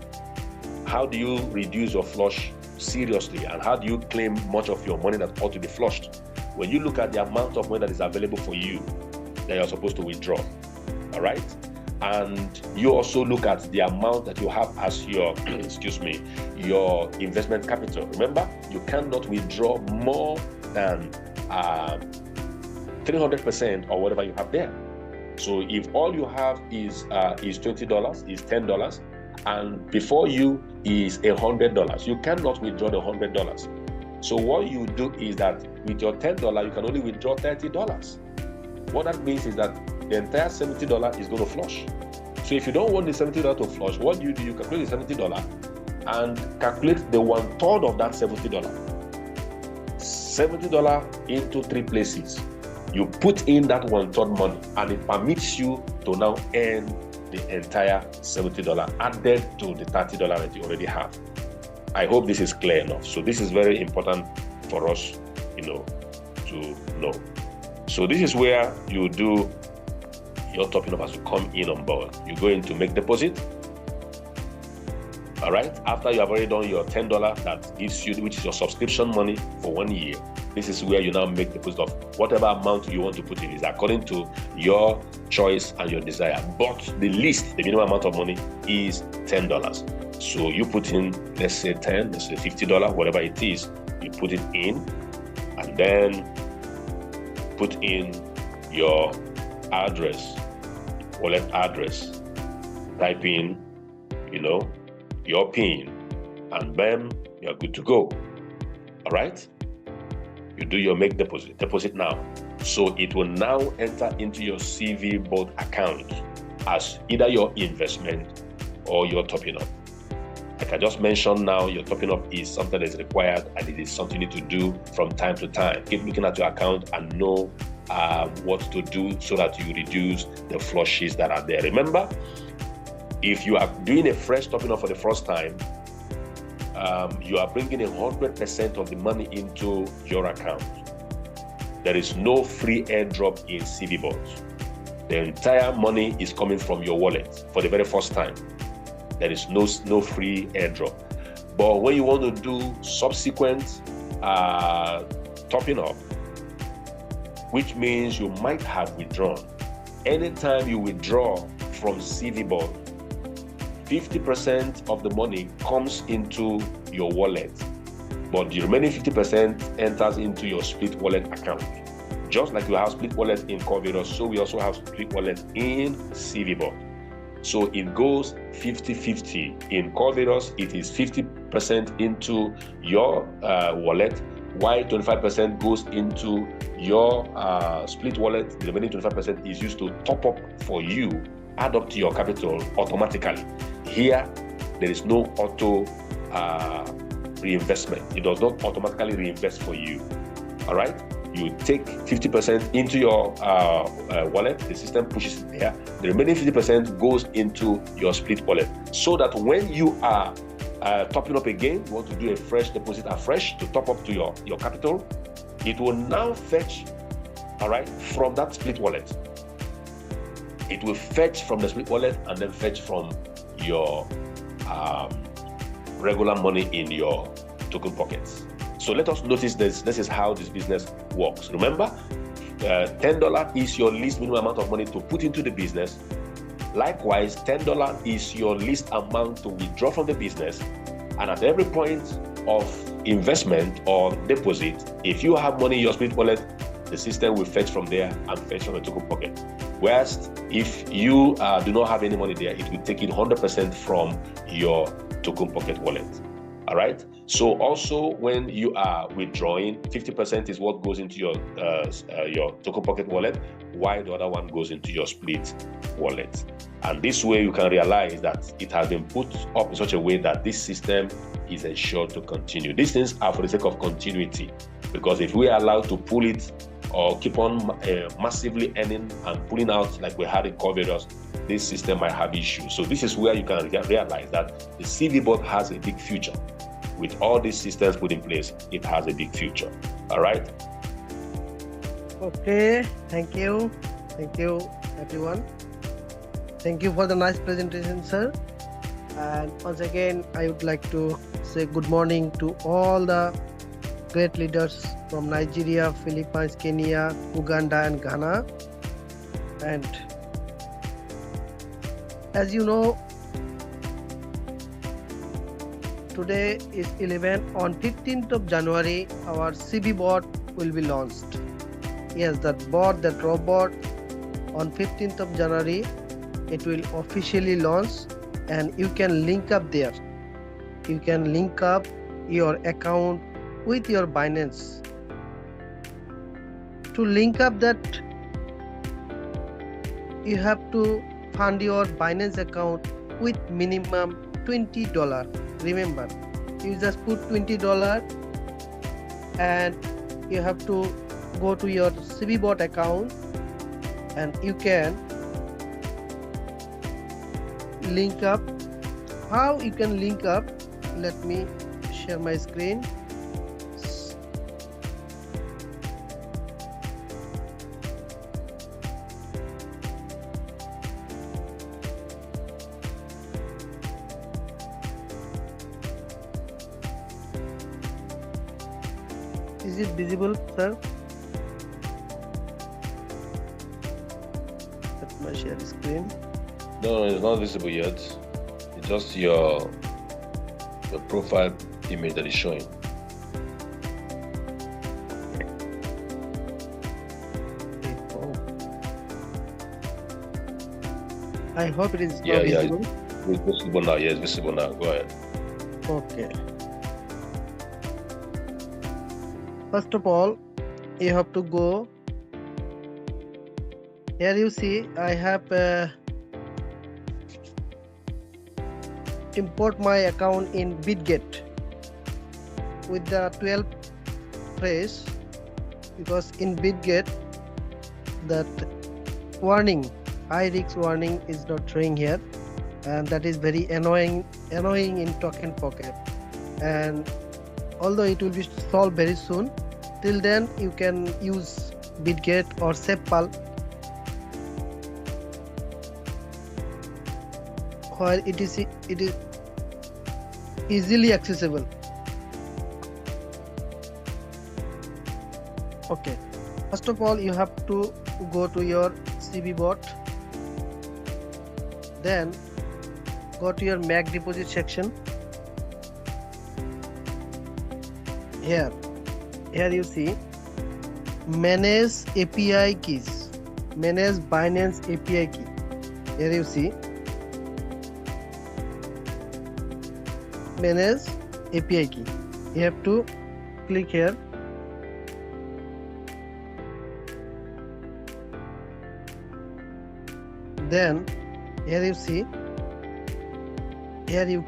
How do you reduce your flush seriously, and how do you claim much of your money that ought to be flushed? When you look at the amount of money that is available for you that you're supposed to withdraw, all right? And you also look at the amount that you have as your, your investment capital. Remember, you cannot withdraw more than 300% or whatever you have there. So if all you have is $20, is $10, and before you is $100, you cannot withdraw the $100. So what you do is that with your $10, you can only withdraw $30. What that means is that the entire $70 is going to flush. So if you don't want the $70 to flush, what do? You calculate the $70 and calculate the 1/3 of that $70. $70 into 3 places. You put in that 1/3 money, and it permits you to now earn the entire $70 added to the $30 that you already have. I hope this is clear enough. So this is very important for us, to know. So this is where you do your topping up as you come in on board. You go in to make deposit. All right. After you have already done your $10 that gives you, which is your subscription money for 1 year, this is where you now make deposit of whatever amount you want to put in. Is according to your choice and your desire. But the minimum amount of money is $10. So you put in, let's say 10, let's say $50, whatever it is, you put it in, and then put in your address, wallet address, type in, your PIN, and bam, you're good to go. All right? You do your make deposit now. So it will now enter into your CVBOT account as either your investment or your topping up. Like I just mentioned now, your topping up is something that is required, and it is something you need to do from time to time. Keep looking at your account and know what to do so that you reduce the flushes that are there. Remember, if you are doing a fresh topping up for the first time, you are bringing 100% of the money into your account. There is no free airdrop in CVBOT. The entire money is coming from your wallet for the very first time. There is no free airdrop. But when you want to do subsequent topping up, which means you might have withdrawn. Anytime you withdraw from CVBOT, 50% of the money comes into your wallet, but the remaining 50% enters into your split wallet account. Just like you have split wallet in Corevarious, so we also have split wallet in CVBOT. So it goes 50-50. In Corevarious, it is 50% into your wallet, while 25% goes into your split wallet. The remaining 25% is used to top up for you, add up to your capital automatically. Here, there is no auto reinvestment. It does not automatically reinvest for you. All right? You take 50% into your wallet, the system pushes it there. The remaining 50% goes into your split wallet, so that when you are topping up again, you want to do a fresh deposit afresh to top up to your capital, it will now fetch, all right, from that split wallet. It will fetch from the split wallet and then fetch from your regular money in your token pockets. So let us notice this. This is how this business works. Remember, $10 is your least minimum amount of money to put into the business. Likewise, $10 is your least amount to withdraw from the business. And at every point of investment or deposit, if you have money in your split wallet, the system will fetch from there and fetch from the token pocket. Whereas if you do not have any money there, it will take it 100% from your token pocket wallet. All right. So also when you are withdrawing, 50% is what goes into your token pocket wallet, while the other one goes into your split wallet. And this way you can realize that it has been put up in such a way that this system is ensured to continue. These things are for the sake of continuity, because if we are allowed to pull it or keep on massively earning and pulling out like we had in Corevarious, this system might have issues. So this is where you can realize that the CVBOT has a big future. With all these systems put in place, it has a big future. All right? Okay, thank you. Thank you, everyone. Thank you for the nice presentation, sir. And once again, I would like to say good morning to all the great leaders from Nigeria, Philippines, Kenya, Uganda, and Ghana. And as you know, today is 11. On 15th of January, our CVBOT will be launched. Yes, that robot, on 15th of January, it will officially launch, and you can link up there. You can link up your account with your Binance. To link up that, you have to fund your Binance account with minimum $20. Remember, you just put $20 and you have to go to your CVBOT account and you can link up. How you can link up? Let me share my screen. Is it visible, sir? Let me share the screen. No, it's not visible yet. It's just your profile image that is showing. I hope it is not visible. It's visible now. Yeah, it's visible now. Go ahead. Okay. First of all, you have to go. Here you see I have import my account in BitGet with the 12 phrase, because in BitGet that warning, high risk warning is not showing here, and that is very annoying in Token Pocket. And although it will be solved very soon, till then you can use BitGet or SafePal, where it is easily accessible. Okay, first of all you have to go to your CVBOT, then go to your MAC deposit section. Here you see manage API keys, manage Binance API key. Here you see manage API key. You have to click here. Then here you see, here you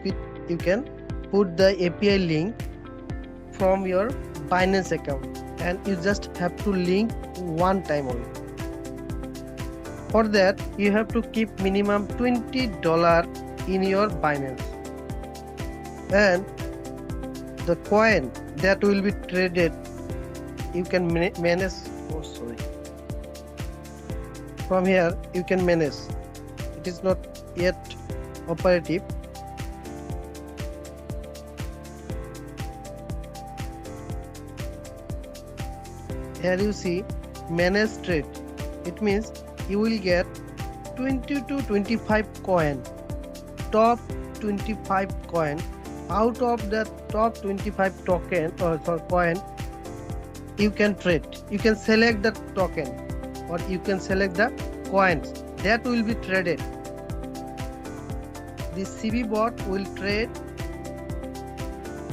can put the API link from your Binance account, and you just have to link one time only. For that you have to keep minimum $20 in your Binance, and the coin that will be traded you can manage. From here you can manage. It is not yet operative. Here you see manage trade. It means you will get 20 to 25 coin, top 25 coin. Out of the top 25 token or coin, you can trade. You can select the token, or you can select the coins that will be traded. The CVBOT will trade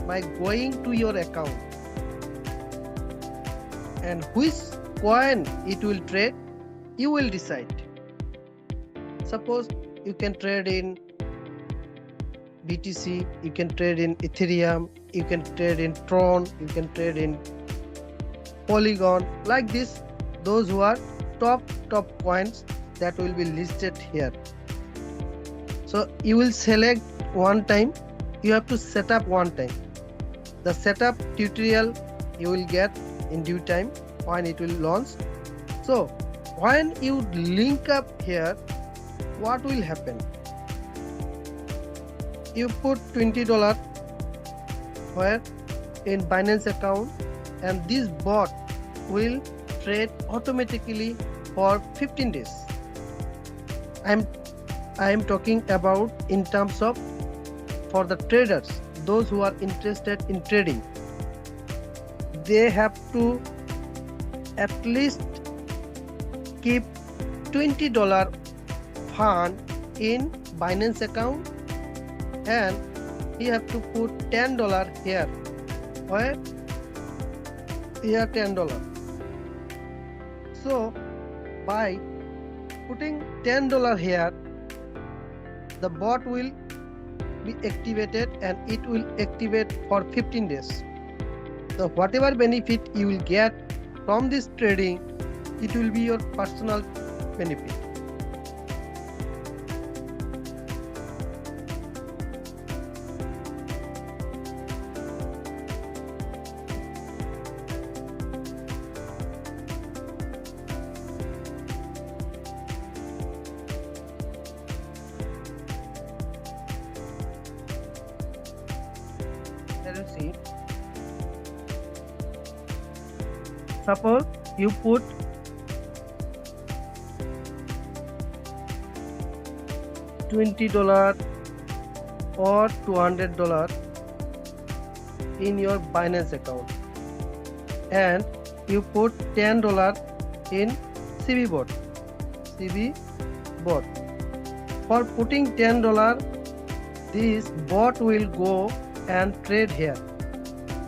by going to your account, and which coin it will trade, you will decide. Suppose you can trade in BTC, you can trade in Ethereum, you can trade in Tron, you can trade in Polygon, like this. Those who are top coins that will be listed here. So you will select one time. You have to set up one time. The setup tutorial you will get in due time when it will launch. So when you link up here, what will happen? You put $20 where in Binance account, and this bot will trade automatically for 15 days. I am talking about in terms of for the traders, those who are interested in trading. They have to at least keep $20 fund in Binance account, and you have to put $10 here, where here $10. So by putting $10 here, the bot will be activated and it will activate for 15 days. So whatever benefit you will get from this trading, it will be your personal benefit. Let us see. Suppose you put $20 or $200 in your Binance account, and you put $10 in CVBOT. For putting $10, this bot will go and trade here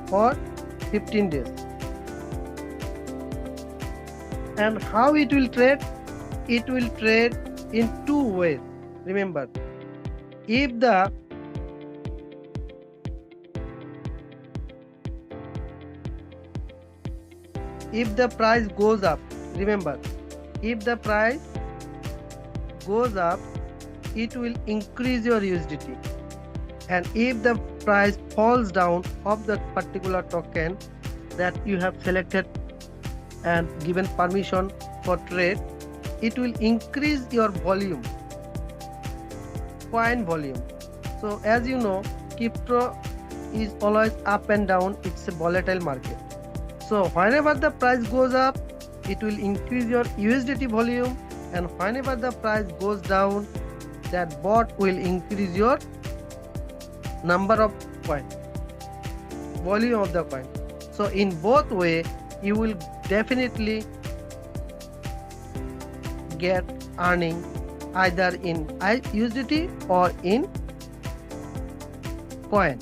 for 15 days. And how it will trade? It will trade in two ways. Remember, if the price goes up, remember, if the price goes up, it will increase your USDT. And if the price falls down of that particular token that you have selected and given permission for trade, it will increase your volume, coin volume. So as you know, crypto is always up and down. It's a volatile market. So whenever the price goes up, it will increase your USDT volume, and whenever the price goes down, that bot will increase your number of coin, volume of the coin. So in both way, you will definitely get earning either in USDT or in coin.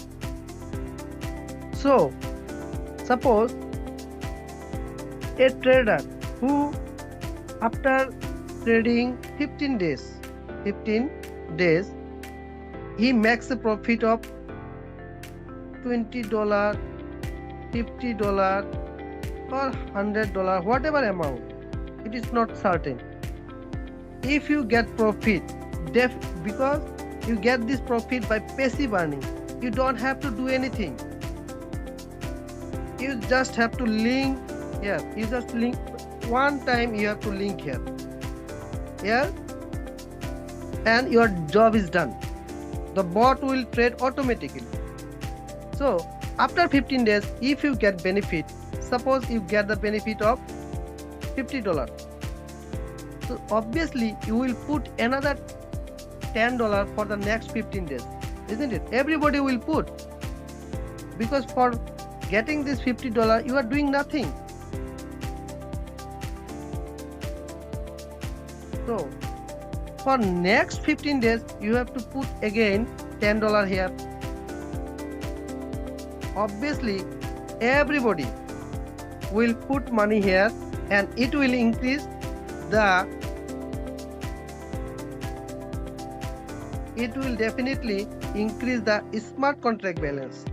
So suppose a trader who after trading 15 days, he makes a profit of $20, $50 or $100, whatever amount, it is not certain. If you get profit, because you get this profit by passive earning, you don't have to do anything. You just have to link here. You just link one time. You have to link here, and your job is done. The bot will trade automatically. So after 15 days, if you get benefit, suppose you get the benefit of $50, so obviously you will put another $10 for the next 15 days, isn't it? Everybody will put, because for getting this $50 you are doing nothing. So for next 15 days you have to put again $10 here. Obviously everybody will put money here, and it will increase the, it will definitely increase the smart contract balance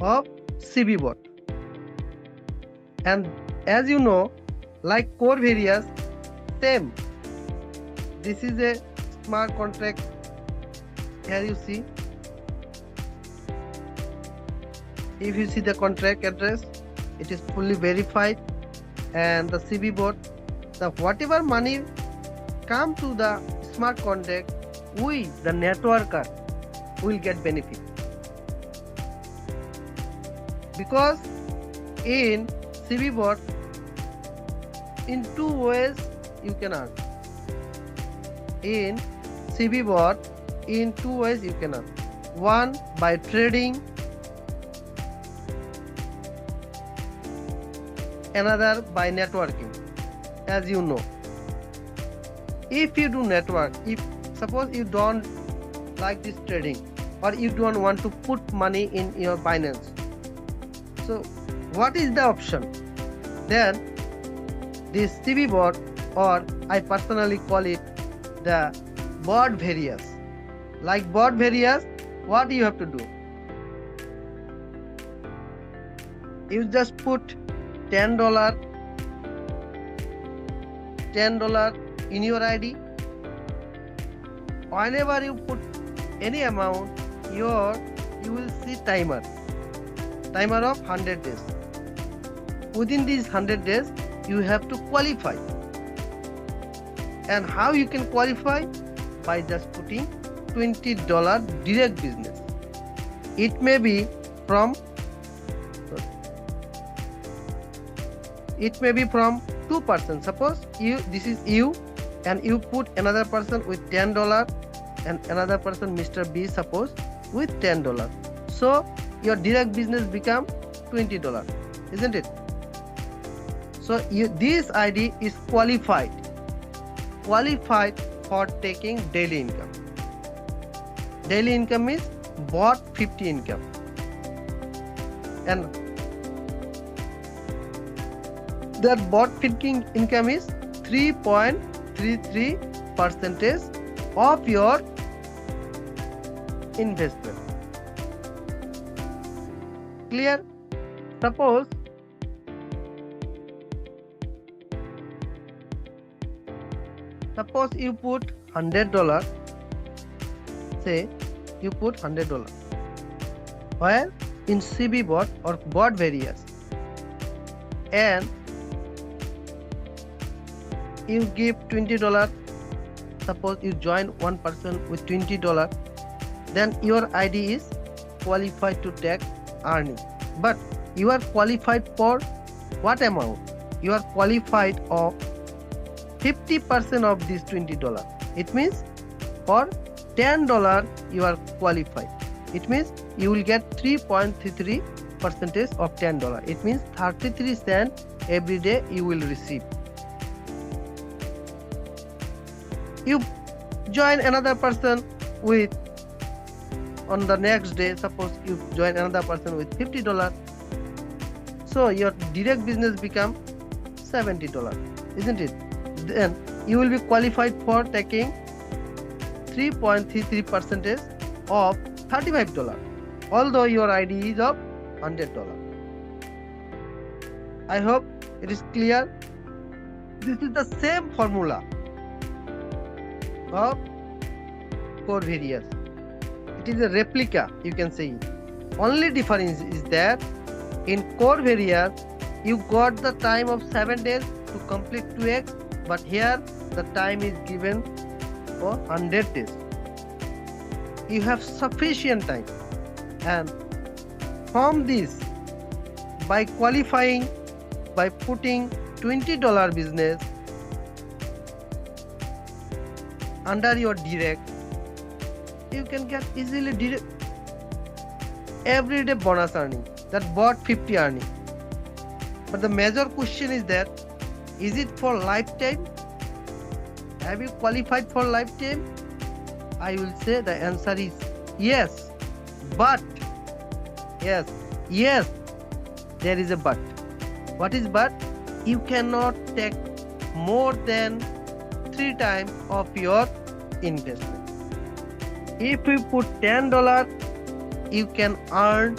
of CVBOT. And as you know, like Corevarious, same, this is a smart contract. Here you see, if you see the contract address, it is fully verified, and the CVBOT, the whatever money come to the smart contract, we, the networker, will get benefit, because in CVBOT, in two ways you can earn. In CVBOT, in two ways you can earn. One, by trading, another by networking. As you know, if you do network, if suppose you don't like this trading, or you don't want to put money in your Binance, so what is the option? Then this CVBOT, or I personally call it the BOT various. Like BOT various, what you have to do? You just put $10 in your ID. Whenever you put any amount, you will see timer of 100 days. Within these 100 days, you have to qualify. And how you can qualify? By just putting $20 direct business. It may be from 2%. Suppose this is you, and you put another person with $10 and another person, Mr. B, suppose with $10. So your direct business become $20, isn't it? So this ID is qualified for taking daily income. Daily income is BOT 50 income, and that BOT 50 income is 3.33% of your investment. Clear? Suppose you put $100. Say you put $100. While in CVBOT or BOT various, and you give $20. Suppose you join one person with $20, then your ID is qualified to take earning. But you are qualified for what amount? You are qualified of 50% of this $20. It means for $10 you are qualified. It means you will get 3.33% of $10. It means 33 cents every day you will receive. You join another person with, on the next day, suppose you join another person with $50. So your direct business become $70, isn't it? Then you will be qualified for taking 3.33% of $35, although your ID is of $100. I hope it is clear. This is the same formula of Corevarious. It is a replica, you can say. Only difference is that in Corevarious you got the time of 7 days to complete 2x, but here the time is given for 100 days. You have sufficient time, and from this, by qualifying, by putting $20 business under your direct, you can get easily direct everyday bonus earning, that BOT 50 earning. But the major question is that, is it for lifetime? Have you qualified for lifetime? I will say the answer is yes, but yes, there is a but. What is but? You cannot take more than 3 times of your investment. If you put $10, you can earn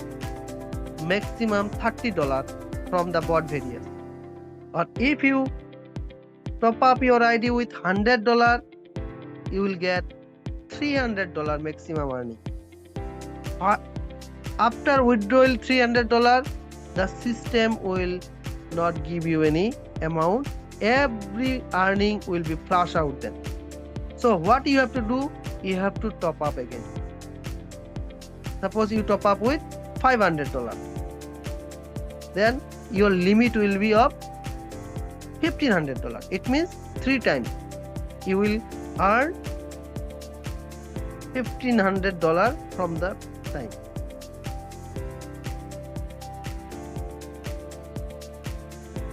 maximum $30 from the BOT various. Or if you top up your ID with $100, you will get $300 maximum earning. After withdrawal $300, the system will not give you any amount. Every earning will be flushed out then. So what you have to do? You have to top up again. Suppose you top up with $500. Then your limit will be of $1,500. It means 3 times. You will earn $1,500 from the time.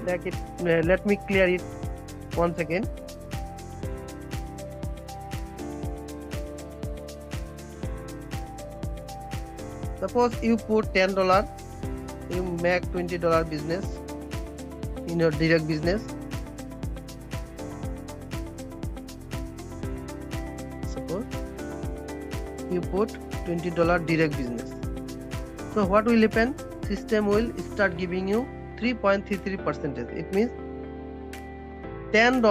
Let me clear it once again. Suppose you put $10 you make $20 business in your direct business. Suppose you put $20 direct business. So what will happen? System will start giving you 3.33%. It means $10,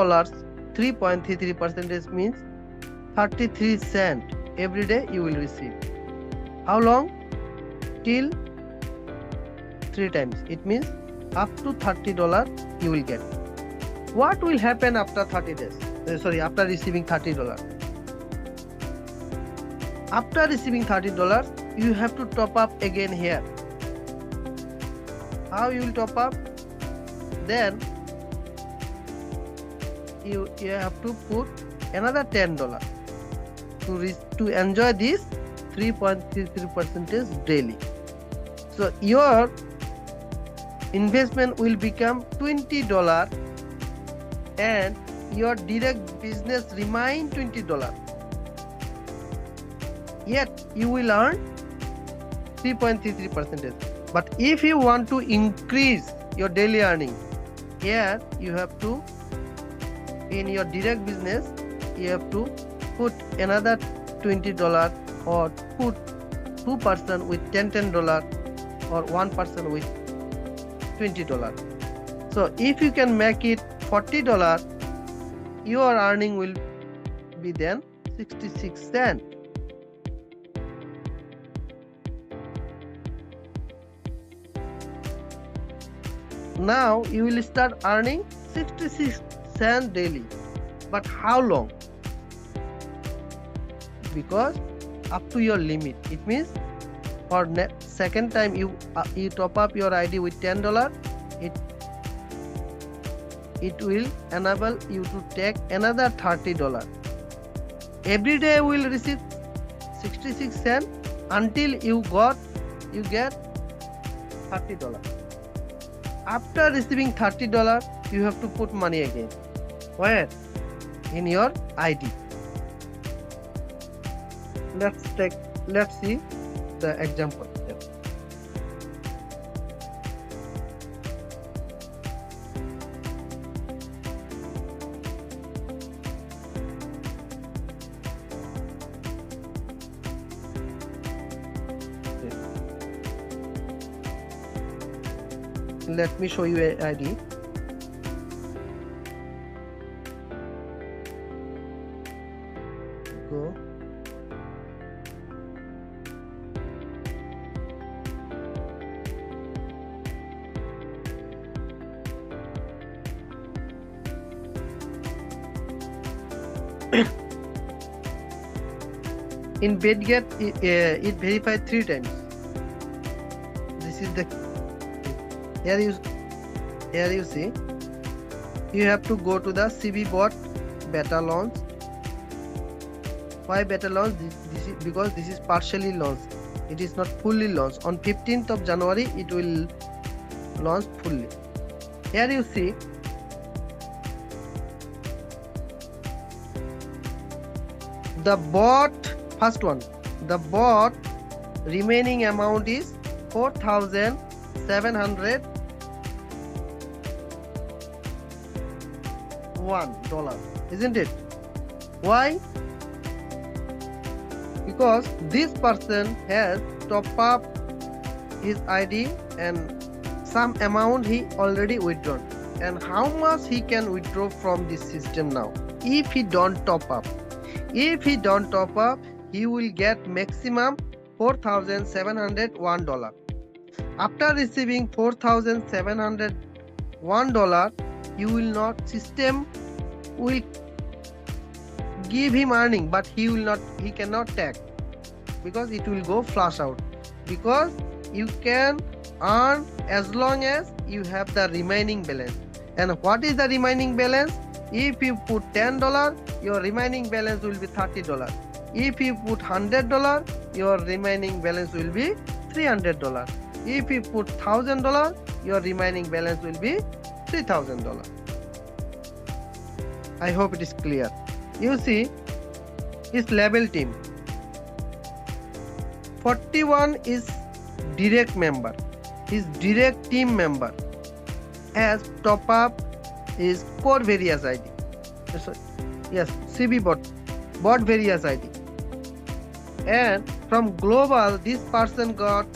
3.33% means 33 cents every day you will receive. How long? Till 3 times. It means up to $30 you will get. What will happen after 30 days? After receiving $30. After receiving $30, you have to top up again here. How you will top up? Then you have to put another $10 to enjoy this 3.33% daily. So your investment will become $20 and your direct business remain $20. Yet you will earn 3.33%. But if you want to increase your daily earning, here you have to, in your direct business, you have to put another $20 or put 2% with $10 or 1% with $20. So if you can make it $40, your earning will be then 66 cents. Now you will start earning 66 cents daily. But how long? Because up to your limit. It means for second time you top up your ID with $10, it will enable you to take another $30. Every day you will receive 66 cents until you get $30. After receiving $30, you have to put money again. Where? In your ID. Let's see the example. Let me show you an ID. Go. In BetGet, it verified 3 times. This is the here you see. You have to go to the CVBOT beta launch. Why beta launch? This is because this is partially launched. It is not fully launched. On 15th of January, it will launch fully. Here you see. The bot, first one, the bot remaining amount is $4,701, isn't it? Why? Because this person has top up his ID and some amount he already withdrawn. And how much he can withdraw from this system now? If he don't top up. If he don't top up, he will get maximum $4,701. After receiving $4,701, you will not, system will give him earning, but he cannot take, because it will go flush out. Because you can earn as long as you have the remaining balance. And what is the remaining balance? If you put $10, your remaining balance will be $30. If you put $100, your remaining balance will be $300. If you put $1,000, your remaining balance will be $3,000. I hope it is clear. You see, his label team. 41 is direct member. his direct team member as top up is Corevarious ID. Yes, CVBOT, Various ID. And from global, this person got,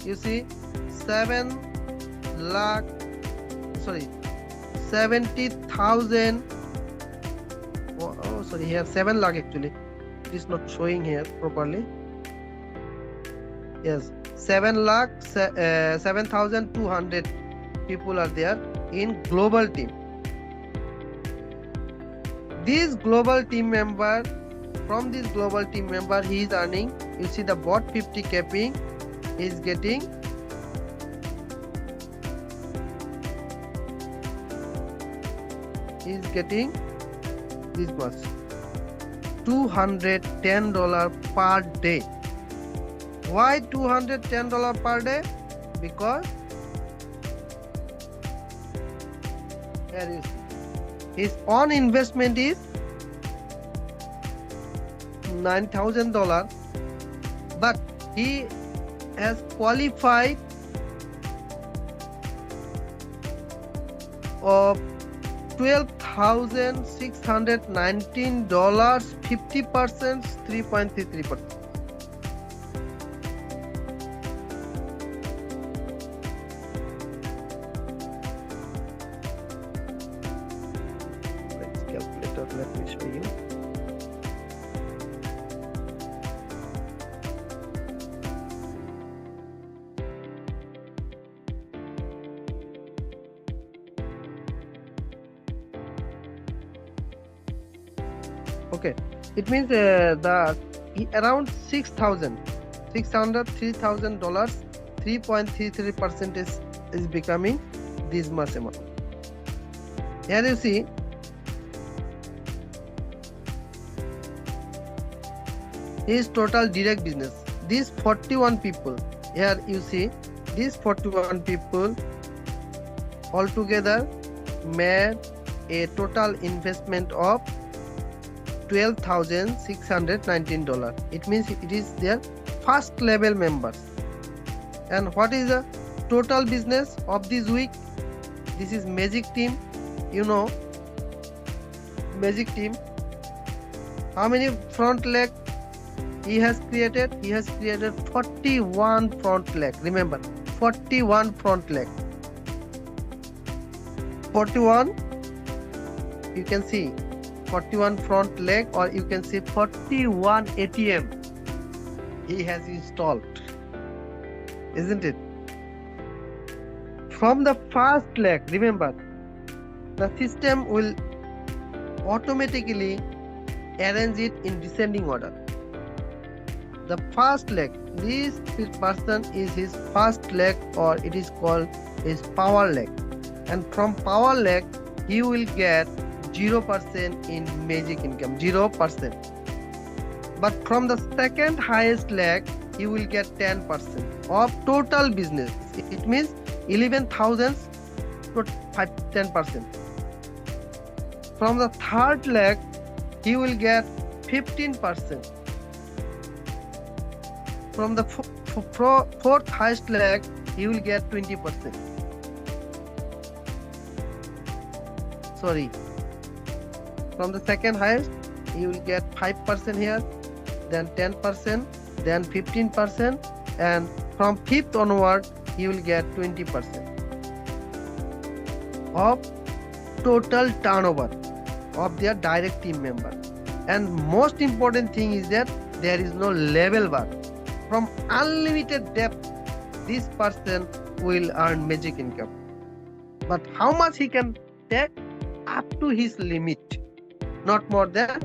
you see, 70,000. Oh, sorry, here 7 lakh actually. It is not showing here properly. Yes, 7,200 people are there in global team. This global team member, from this global team member, he is earning, you see the bot 50 capping is getting this much, $210 per day. Why $210 per day? Because here you see his own investment is $9,000, but he has qualified of $12,619, 50%, 3.33%. Let's calculator, let me show you. Okay, it means around $6,000, $3,000, 3.33% is becoming this much amount. Here you see his total direct business. These 41 people, here you see these 41 people altogether made a total investment of $12,619. It means it is their first level members. And what is the total business of this week? This is Magic Team. You know Magic Team. How many front leg he has created? He has created 41 front leg. Remember, 41 front leg. 41, you can see 41 front leg, or you can see 41 ATM he has installed, isn't it? From the first leg, remember, the system will automatically arrange it in descending order. The first leg, this person is his first leg, or it is called his power leg, and from power leg he will get 0% in magic income, 0%. But from the second highest leg, he will get 10% of total business. It means 11,000 to 10%. From the third leg, he will get 15%. From the fourth highest leg, he will get 20%. Sorry. From the second highest, you will get 5% here, then 10%, then 15%, and from fifth onward, you will get 20% of total turnover of their direct team member. And most important thing is that there is no level bar. From unlimited depth, this person will earn magic income. But how much he can take? Up to his limit, not more than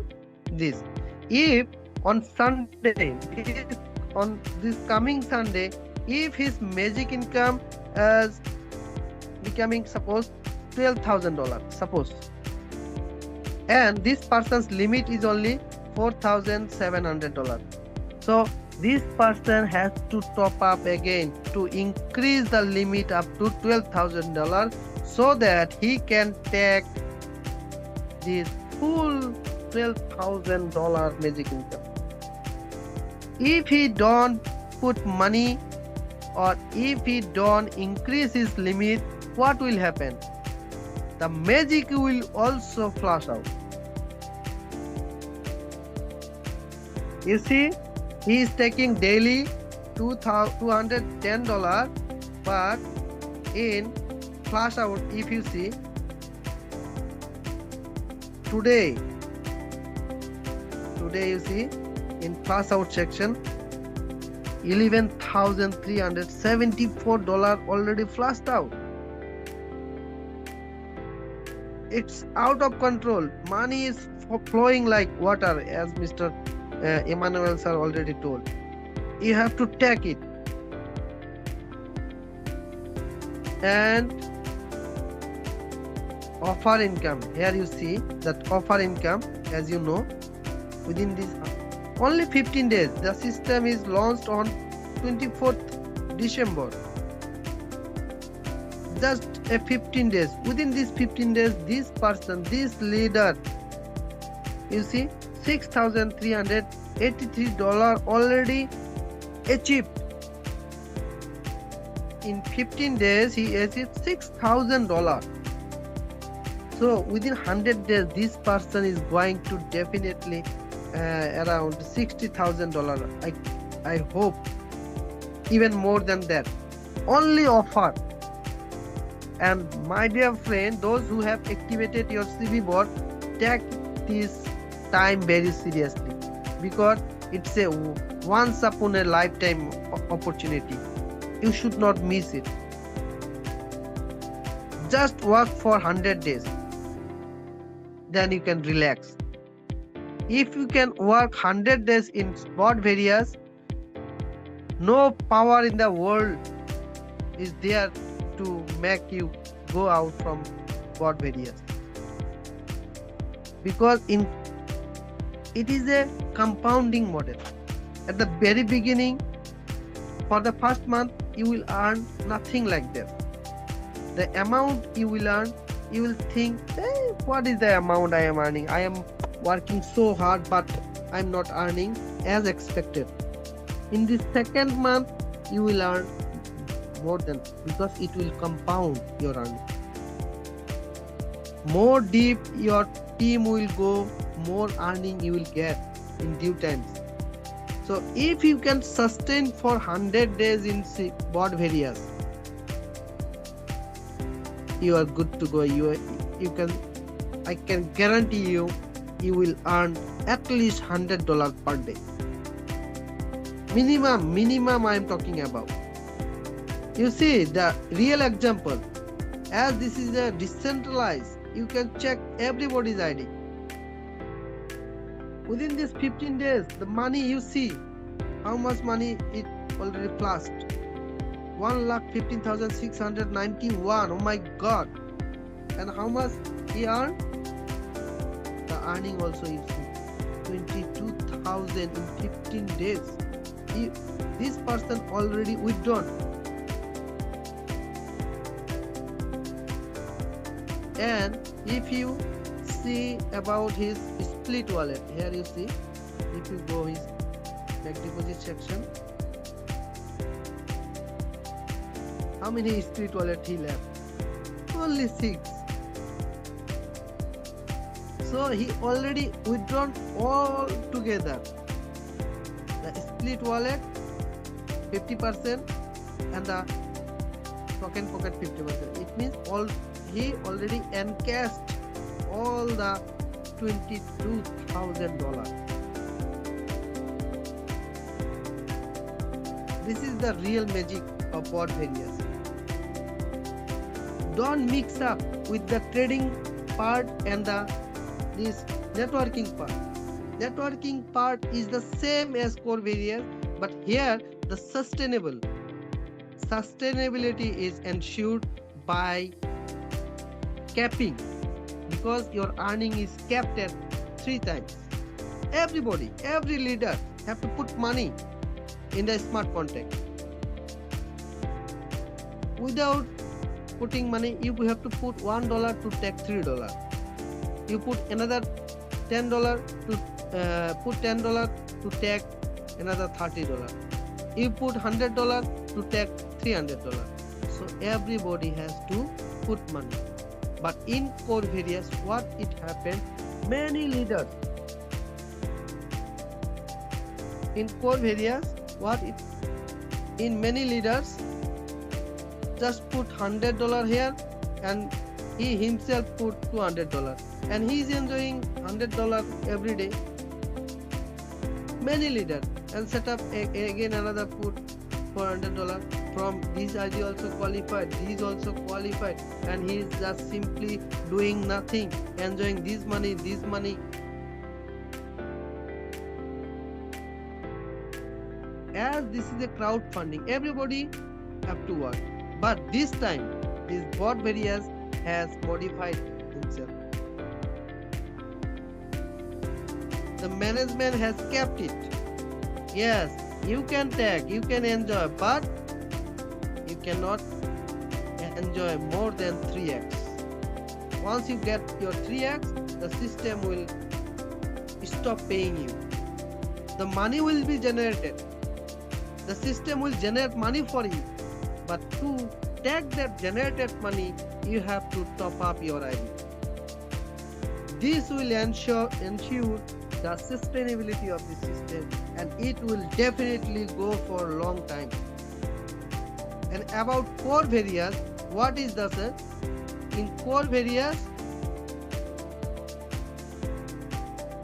this. If on Sunday, on this coming Sunday, if his magic income is becoming, suppose, $12,000, suppose, and this person's limit is only $4,700, so this person has to top up again to increase the limit up to $12,000, so that he can take this full $12,000 magic income. If he don't put money or if he don't increase his limit, what will happen? The magic will also flash out. You see, he is taking daily $210, but in flash out, if you see, today you see in flash out section, $11,374 already flashed out. It's out of control. Money is flowing like water, as Mr. Emmanuel sir already told. You have to take it. And offer income. Here you see that offer income, as you know, within this only 15 days. The system is launched on 24th December. Just a 15 days. Within these 15 days, this person, this leader, you see, $6,383 already achieved. In 15 days, he achieved $6,000. So within 100 days, this person is going to definitely around $60,000. I hope even more than that. Only offer. And my dear friend, those who have activated your CVBOT, take this time very seriously, because it's a once upon a lifetime opportunity. You should not miss it. Just work for 100 days, then you can relax. If you can work 100 days in Corevarious, no power in the world is there to make you go out from Corevarious, because it is a compounding model. At the very beginning, for the first month, you will earn nothing like that. The amount you will earn, you will think, hey, what is the amount I am earning? I am working so hard, but I am not earning as expected. In the second month, you will earn more than, because it will compound your earning. More deep your team will go, more earning you will get in due times. So if you can sustain for 100 days in Corevarious, you are good to go. I can guarantee you will earn at least $100 per day. Minimum I am talking about. You see the real example, as this is a decentralized, you can check everybody's ID. Within these 15 days, the money you see, how much money it already flashed. 1,15,691. Oh my God! And how much he earned? The earning also you see, 22,000 in 15 days. This person already withdrawn. And if you see about his split wallet, here you see, if you go his back deposit section, how many split wallet he left? Only 6. So he already withdrawn all together. The split wallet 50% and the token pocket 50%. It means he already encashed all the $22,000. This is the real magic of Corevarious. Don't mix up with the trading part and this networking part. Networking part is the same as Corevarious, but here the sustainability is ensured by capping, because your earning is capped at 3 times. Every leader have to put money in the smart contract. Without putting money, you have to put $1 to take $3. You put another $10 to put $10 to take another $30. You put $100 to take $300. So everybody has to put money. But in Corevarious, what it happened, many leaders in Corevarious, in many leaders just put $100 here, and he himself put $200, and he is enjoying $100 every day. Many leaders, and set up again another put $400. From this ID also qualified, these also qualified, and he is just simply doing nothing, enjoying this money. As this is a crowdfunding, everybody have to work. But this time, this Corevarious has modified himself. The management has kept it. Yes, you can take, you can enjoy, but you cannot enjoy more than 3x. Once you get your 3x, the system will stop paying you. The money will be generated. The system will generate money for you. But to take that generated money, you have to top up your ID. This will ensure the sustainability of the system, and it will definitely go for a long time. And about Corevarious, what is the sir? In Corevarious,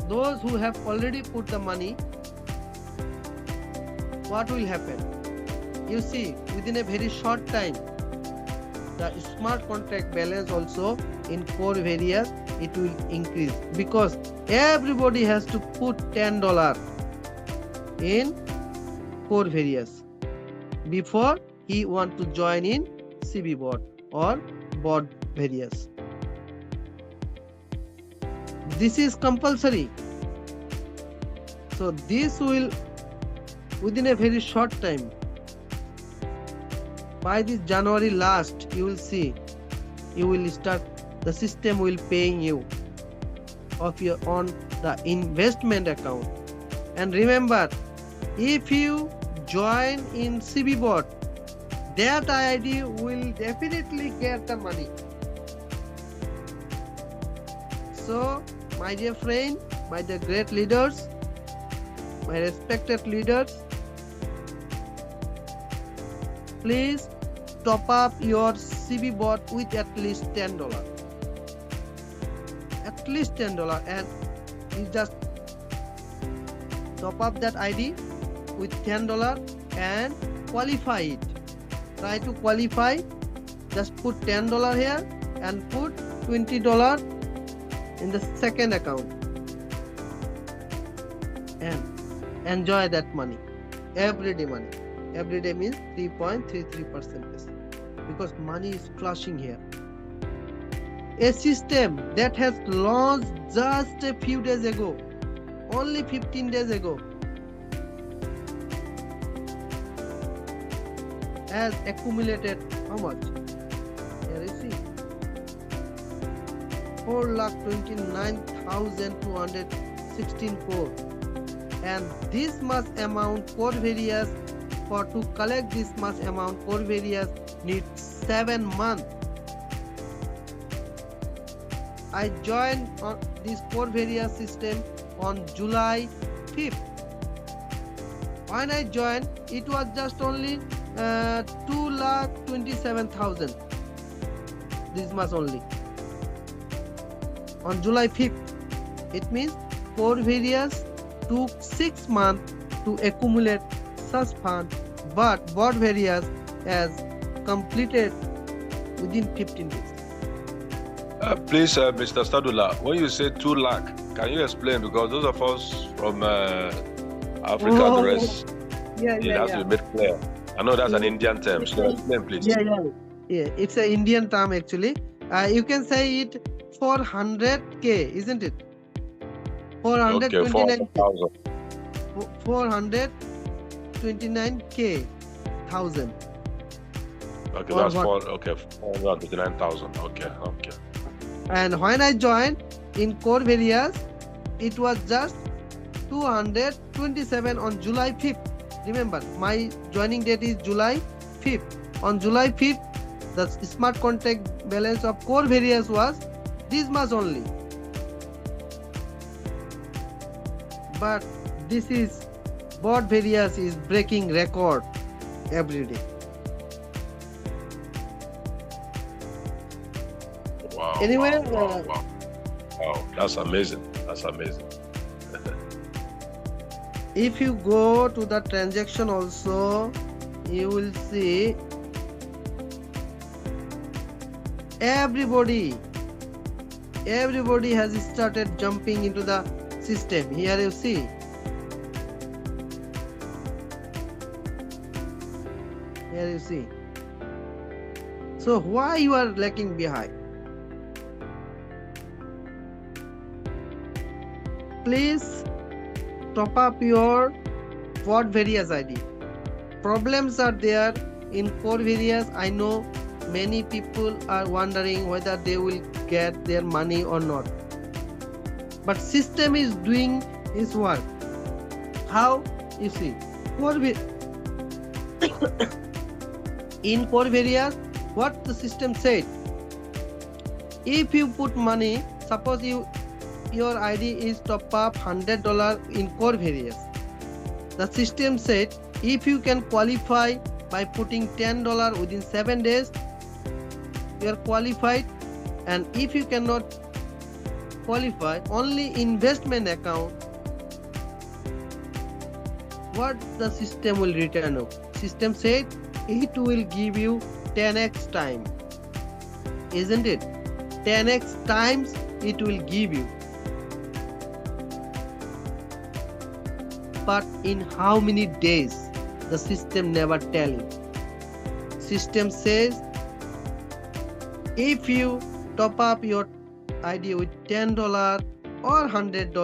those who have already put the money, what will happen? You see, within a very short time, the smart contract balance also in Corevarious, it will increase, because everybody has to put $10 in Corevarious before he want to join in CVBOT or BOT various. This is compulsory. So this will, within a very short time, by this January last, you will see, you will start, the system will paying you of your on the investment account. And remember, if you join in CVBOT, that ID will definitely get the money. So, my dear friend, my dear great leaders, my respected leaders, please top up your CVBOT with at least $10. At least $10, and you just top up that ID with $10 and qualify it. Try to qualify. Just put $10 here and put $20 in the second account and enjoy that money. Everyday money. Every day means 3.33%, because money is flushing here. A system that has launched just a few days ago, only 15 days ago, has accumulated how much? Here you see, 4,29,216 crore, and this much amount Corevarious, for to collect this much amount, Corevarious needs 7 months. I joined on this Corevarious system on July 5th. When I joined, it was just only 2,27,000. This much only. On July 5th. It means Corevarious took 6 months to accumulate such fund, but Corevarious has completed within 15 days. Please, Mr. Stadula, when you say 2 lakh, can you explain? Because those of us from Africa, the rest, it has to be made clear. I know that's an Indian term, so explain, please. Yeah, it's an Indian term actually. You can say it 400k, isn't it? 429,000. 429k thousand. Okay, that's 429,000. Okay. And when I joined in Corevarious, it was just 227 on July 5th. Remember, my joining date is July 5th. On July 5th, the smart contract balance of Corevarious was this much only. But this is Corevarious is breaking record every day. Wow. Anyway, Wow. That's amazing. That's amazing. If you go to the transaction also, you will see everybody has started jumping into the system. Here you see. Here you see. So why you are lagging behind? Please top up your Corevarious ID. Problems are there in Corevarious. I know many people are wondering whether they will get their money or not. But system is doing its work. How? You see, in Corevarious, what the system said, if you put money, suppose your ID is top up $100 in Corevarious. The system said if you can qualify by putting $10 within 7 days, you are qualified, and if you cannot qualify, only investment account, what the system will return of? System said it will give you 10x time, isn't it? 10x times it will give you. But in how many days? The system never tell you. System says if you top up your ID with $10 or $100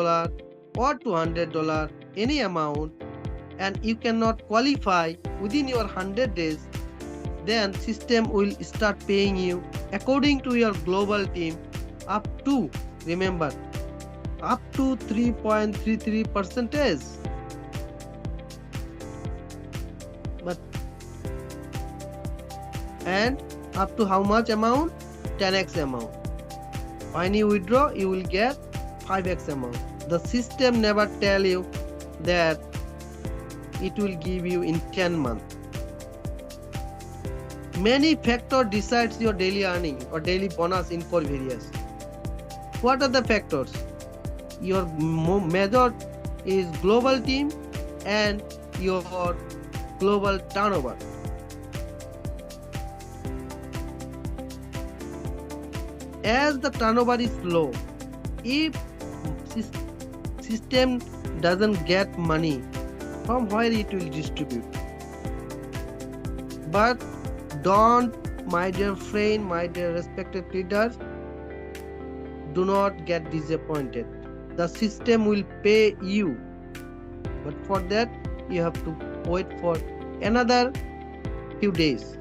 or $200, any amount, and you cannot qualify within your 100 days, then system will start paying you according to your global team up to, remember, up to 3.33%. But and up to how much amount? 10x amount. When you withdraw, you will get 5x amount. The system never tell you that it will give you in 10 months. Many factors decides your daily earning or daily bonus in Corevarious. What are the factors? Your major is global team and your global turnover. As the turnover is low, if system doesn't get money, from where it will distribute? But don't, my dear friend, my dear respected leaders, do not get disappointed. The system will pay you, but for that you have to wait for another few days.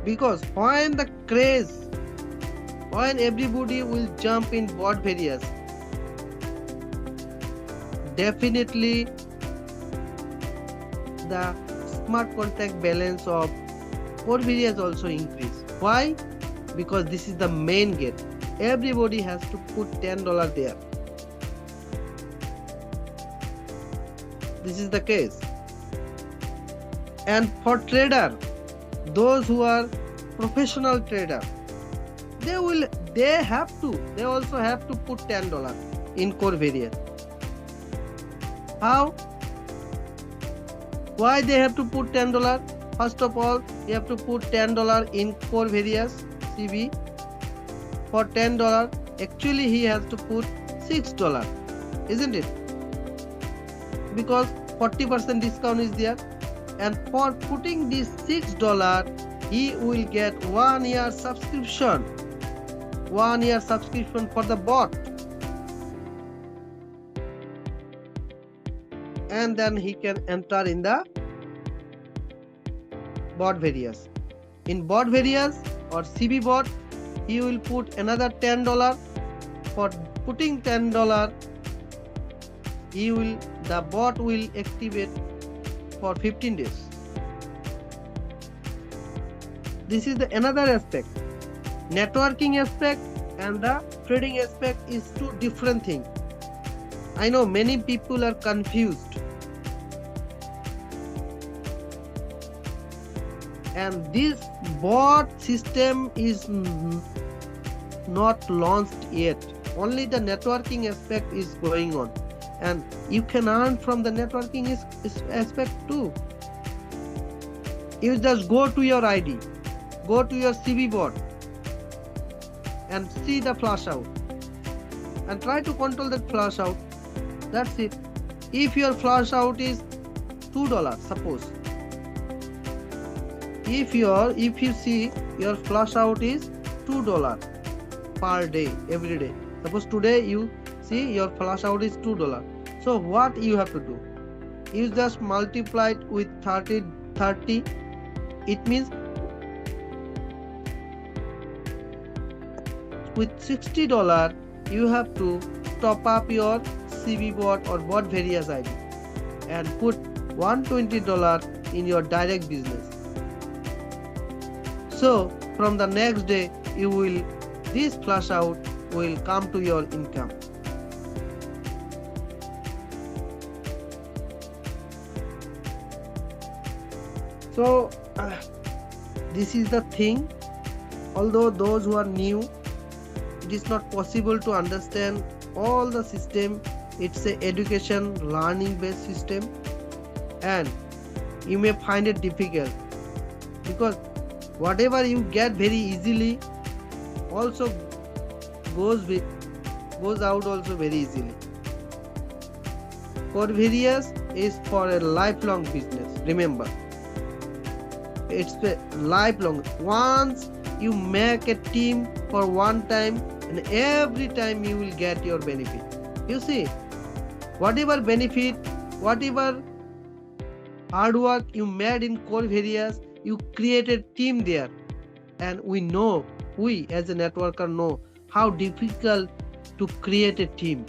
Because when the craze, when everybody will jump in Corevarious, definitely the smart contract balance of Corevarious also increase. Why? Because this is the main gate. Everybody has to put $10 there. This is the case. And for trader, those who are professional trader, they also have to put $10 in Corevarious. How? Why they have to put $10? First of all, you have to put $10 in Corevarious CV. For $10, actually he has to put $6, isn't it? Because 40% discount is there, and for putting this $6, he will get 1 year subscription. 1 year subscription for the bot. And then he can enter in the Corevarious. In Corevarious or CVBOT, he will put another $10. For putting $10, the bot will activate for 15 days. this is the another aspect. Networking aspect and the trading aspect is two different things. I know many people are confused. And this bot system is not launched yet. Only the networking aspect is going on. And you can earn from the networking aspect too. You just go to your ID, go to your CVBOT and see the flash out and try to control that flash out. That's it. If your flash out is $2, suppose. If you see your flash out is $2 per day, every day. Suppose today you see your flash out is $2. So what you have to do? You just multiply it with 30. It means with $60 you have to top up your CVBOT or Corevarious ID and put $120 in your direct business. So from the next day this flash out will come to your income. So this is the thing. Although those who are new, it is not possible to understand all the system. It's a education learning based system and you may find it difficult because whatever you get very easily also goes out also very easily. Corevarious is for a lifelong business. Remember, it's a lifelong. Once you make a team for one time and every time you will get your benefit. You see, whatever benefit, whatever hard work you made in Corevarious, you created team there. And we as a networker know how difficult to create a team.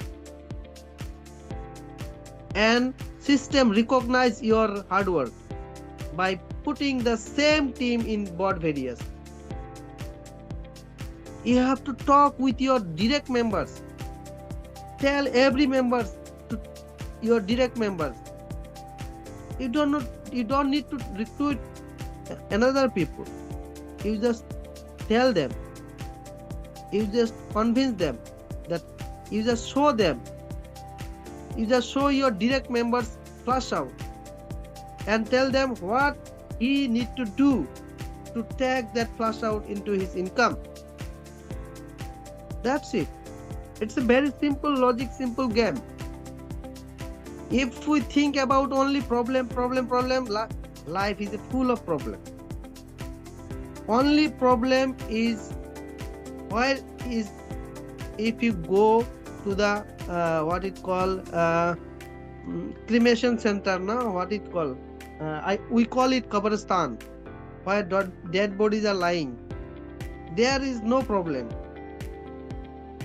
And system recognize your hard work by putting the same team in Corevarious. You have to talk with your direct members. Tell every member to your direct members. You don't need to recruit another people. You just tell them. You just convince them that you just show them. You just show your direct members flash out and tell them what he need to do to take that flash out into his income. That's it. It's a very simple logic, simple game. If we think about only problem, life is full of problem. Only problem is if you go to the what it call cremation center, no? What it call? We call it Kabristan, where dead bodies are lying. There is no problem.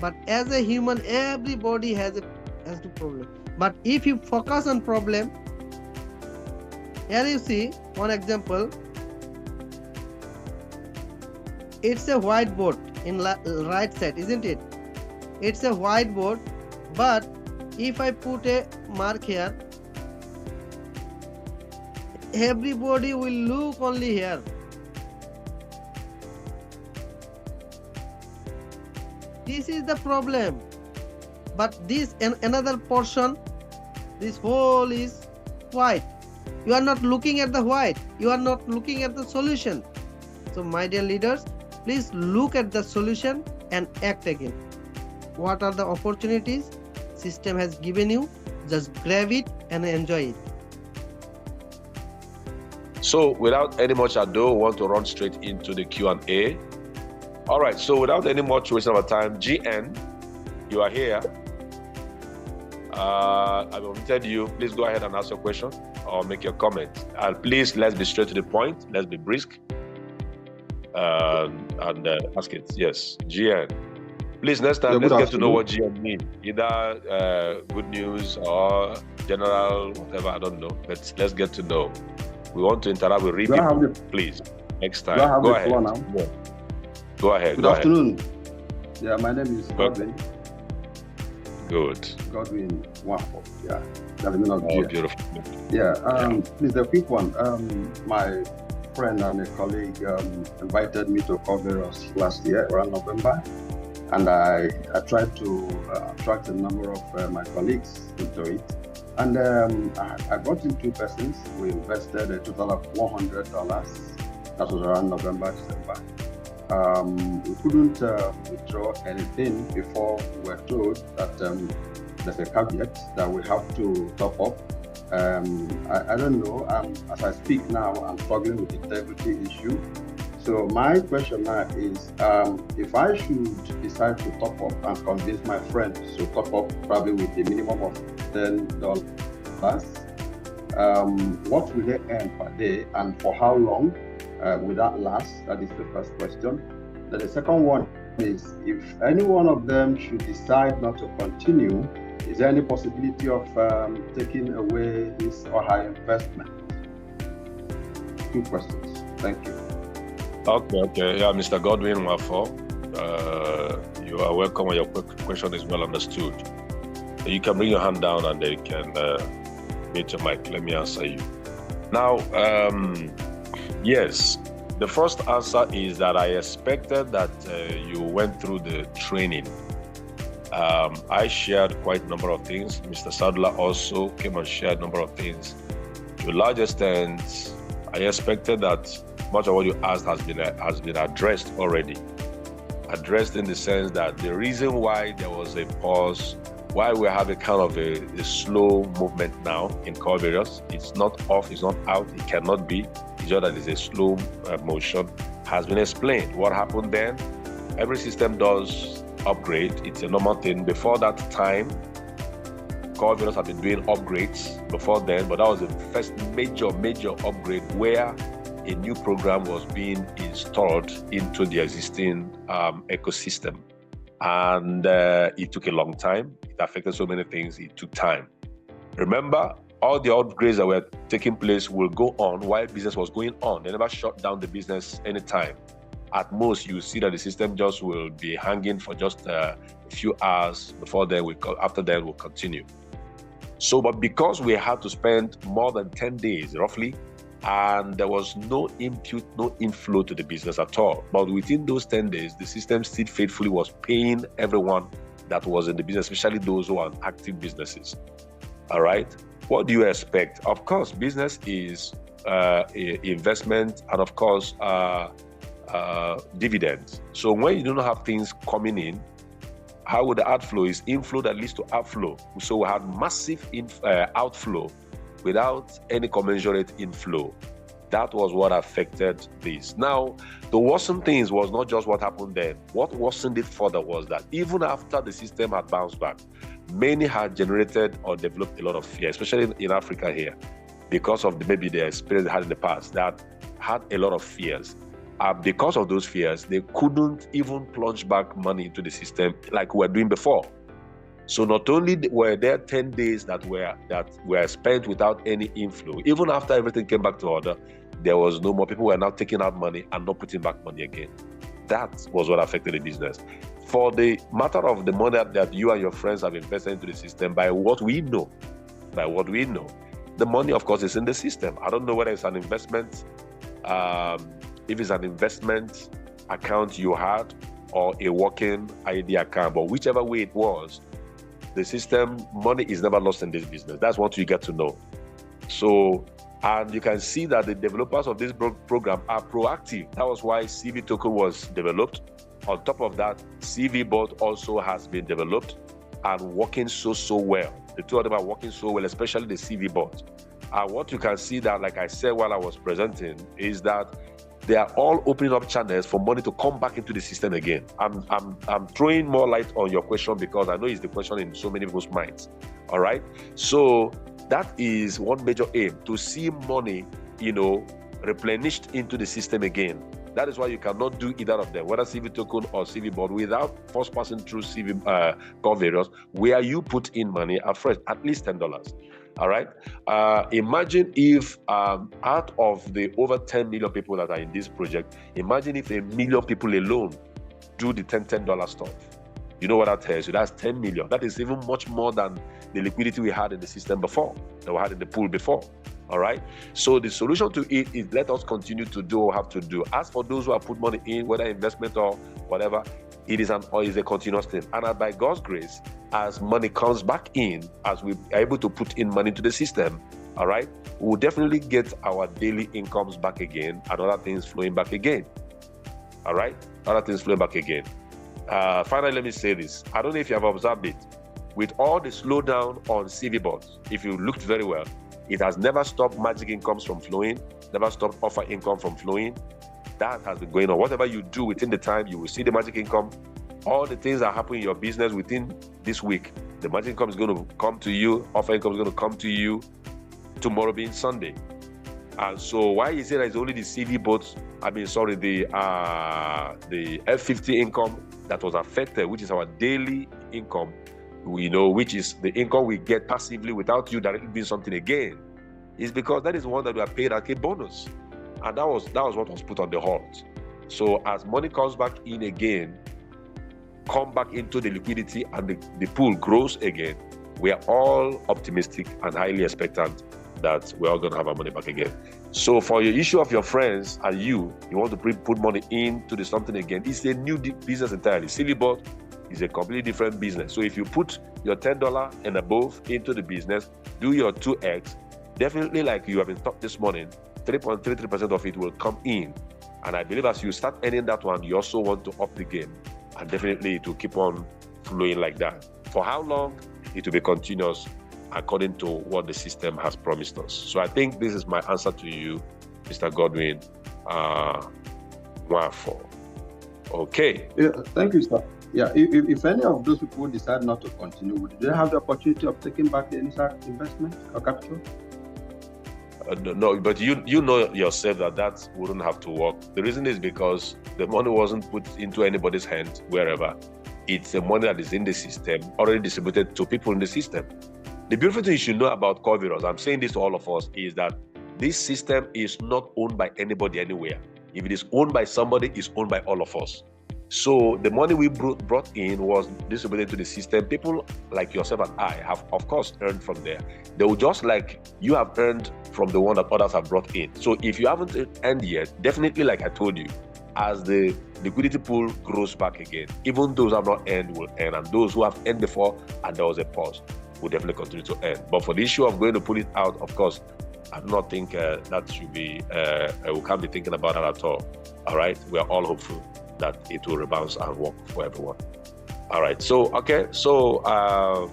But as a human, everybody has the problem. But if you focus on problem, here you see one example. It's a whiteboard in right side, isn't it? It's a whiteboard, but if I put a mark here, everybody will look only here. This is the problem. But this another portion, this whole is white. You are not looking at the white. You are not looking at the solution. So my dear leaders, please look at the solution and act again. What are the opportunities system has given you? Just grab it and enjoy it. So without any much ado, we want to run straight into the Q&A. All right, so without any much waste of our time, GN, you are here. I will tell you, please go ahead and ask your question or make your comment. And please, let's be straight to the point. Let's be brisk and ask it. Yes, GN. Please, next time, let's get to know what GN means. Either good news or general, whatever, I don't know. Let's get to know. We want to interact with real people, please. next Do I time. have Go the ahead. floor now? Go ahead. Good Go afternoon. Yeah, my name is Godwin. Good. Godwin Wafo. Yeah, that's the name of Oh, beautiful. Yeah, please, a quick one. My friend and a colleague invited me to Corevarious last year around November, and I tried to attract a number of my colleagues into it. And I brought in 2 persons. We invested a total of $100. That was around November, December. We couldn't withdraw anything before we were told that there's a caveat that we have to top up. I don't know. As I speak now, I'm struggling with the integrity issue. So my question now is, if I should decide to top up and convince my friends to top up probably with a minimum of $10, what will they earn per day and for how long will that last? That is the first question. Then the second one is, if any one of them should decide not to continue, is there any possibility of taking away his or her investment? 2 questions. Thank you. Okay. Yeah, Mr. Godwin Wafo, you are welcome and your question is well understood. You can bring your hand down and they can mute your mic. Let me answer you. Now, yes, the first answer is that I expected that you went through the training. I shared quite a number of things. Mr. Sadler also came and shared a number of things. To a large extent, I expected that much of what you asked has been addressed already. Addressed in the sense that the reason why there was a pause, why we have a kind of a slow movement now in Corevarious, it's not off, it's not out, it cannot be. It's just that it's a slow motion, has been explained. What happened then? Every system does upgrade. It's a normal thing. Before that time, Corevarious have been doing upgrades before then, but that was the first major upgrade where a new program was being installed into the existing ecosystem. And it took a long time. It affected so many things. It took time. Remember, all the upgrades that were taking place will go on while business was going on. They never shut down the business anytime. At most, you see that the system just will be hanging for just a few hours before then. After that, we'll continue. So, but because we had to spend more than 10 days, roughly, and there was no input, no inflow to the business at all. But within those 10 days, the system still faithfully was paying everyone that was in the business, especially those who are active businesses. All right. What do you expect? Of course, business is investment and, of course, dividends. So when you don't have things coming in, how would the outflow is inflow that leads to outflow? So we had massive outflow without any commensurate inflow. That was what affected this. Now, the worsened things was not just what happened then. What worsened it further was that even after the system had bounced back, many had generated or developed a lot of fear, especially in Africa here, because of maybe the experience they had in the past, that had a lot of fears. Because of those fears, they couldn't even plunge back money into the system like we were doing before. So not only were there 10 days that were spent without any inflow, even after everything came back to order, there was no more. People were now taking out money and not putting back money again. That was what affected the business. For the matter of the money that you and your friends have invested into the system, by what we know, the money, of course, is in the system. I don't know whether it's an investment, if it's an investment account you had or a working ID account, but whichever way it was, the system, money is never lost in this business. That's what you get to know. So, and you can see that the developers of this program are proactive. That was why CV token was developed. On top of that, CVBOT also has been developed and working so well. The two of them are working so well, especially the CVBOT. And what you can see that, like I said while I was presenting, is that they are all opening up channels for money to come back into the system again. I'm throwing more light on your question because I know it's the question in so many people's minds. All right. So that is one major aim, to see money, replenished into the system again. That is why you cannot do either of them, whether CV token or CVBOT, without first passing through Corevarious, where you put in money at first, at least $10. All right. Imagine if out of the over 10 million people that are in this project, imagine if 1 million people alone do the $10 stuff. You know what that tells you? That's 10 million. That is even much more than the liquidity we had in the system before, that we had in the pool before. All right. So the solution to it is let us continue to do what we have to do. As for those who have put money in, whether investment or whatever, it is a continuous thing. And by God's grace, as money comes back in, as we are able to put in money into the system, all right, we will definitely get our daily incomes back again and other things flowing back again. All right, other things flowing back again. Finally, let me say this. I don't know if you have observed it. With all the slowdown on CVBOT, if you looked very well, it has never stopped magic incomes from flowing, never stopped offer income from flowing. That has been going on. Whatever you do within the time, you will see the magic income. All the things that happen in your business within this week, the magic income is going to come to you, offer income is going to come to you, tomorrow being Sunday. And so why is it that it's only the CVBOT, the F50 income that was affected, which is our daily income, which is the income we get passively without you directly doing something again, is because that is the one that we are paid as a bonus. And that was what was put on the halt. So as money comes back in again, come back into the liquidity and the pool grows again, we are all optimistic and highly expectant that we're all going to have our money back again. So for your issue of your friends and you want to put money into the something again, it's a new business entirely. CVBOT is a completely different business. So if you put your $10 and above into the business, do your 2x, definitely, like you have been taught this morning, 3.33% of it will come in. And I believe as you start earning that one, you also want to up the game. And definitely it will keep on flowing like that. For how long? It will be continuous according to what the system has promised us. So I think this is my answer to you, Mr. Godwin. Okay. Yeah, thank you, sir. Yeah, if any of those people decide not to continue, would they have the opportunity of taking back the investment or capital? No, but you know yourself that wouldn't have to work. The reason is because the money wasn't put into anybody's hand wherever. It's the money that is in the system, already distributed to people in the system. The beautiful thing you should know about Corevarious, I'm saying this to all of us, is that this system is not owned by anybody anywhere. If it is owned by somebody, it's owned by all of us. So the money we brought in was distributed to the system. People like yourself and I have, of course, earned from there. They will just like you have earned from the one that others have brought in. So if you haven't earned yet, definitely, like I told you, as the liquidity pool grows back again, even those who have not earned will earn, and those who have earned before and there was a pause will definitely continue to earn. But for the issue of going to pull it out, of course, I do not think that should be, we can't be thinking about that at all. All right, we are all hopeful that it will rebound and work for everyone. All right, so Mr.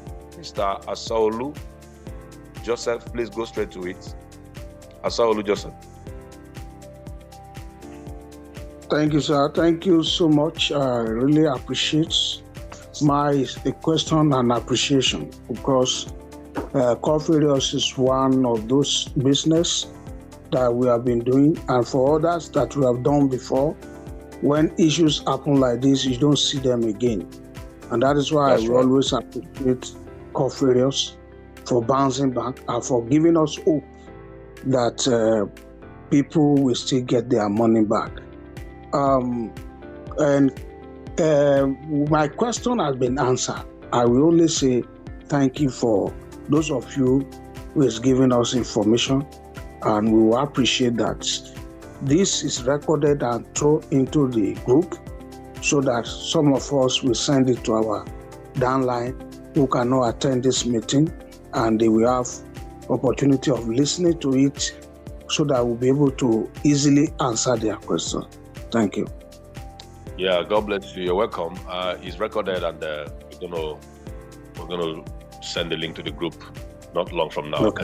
Asaolu Joseph, please go straight to it. Asaolu Joseph. Thank you, sir. Thank you so much. I really appreciate my question and appreciation, because Corevarious is one of those business that we have been doing, and for others that we have done before. When issues happen like this, you don't see them again. And that is why we always appreciate Corevarious for bouncing back and for giving us hope that people will still get their money back. My question has been answered. I will only say thank you for those of you who is giving us information, and we will appreciate that. This is recorded and thrown into the group so that some of us will send it to our downline who cannot attend this meeting, and they will have opportunity of listening to it so that we'll be able to easily answer their questions. Thank you. Yeah, God bless you. You're welcome. It's recorded, and we're gonna send the link to the group not long from now. Okay.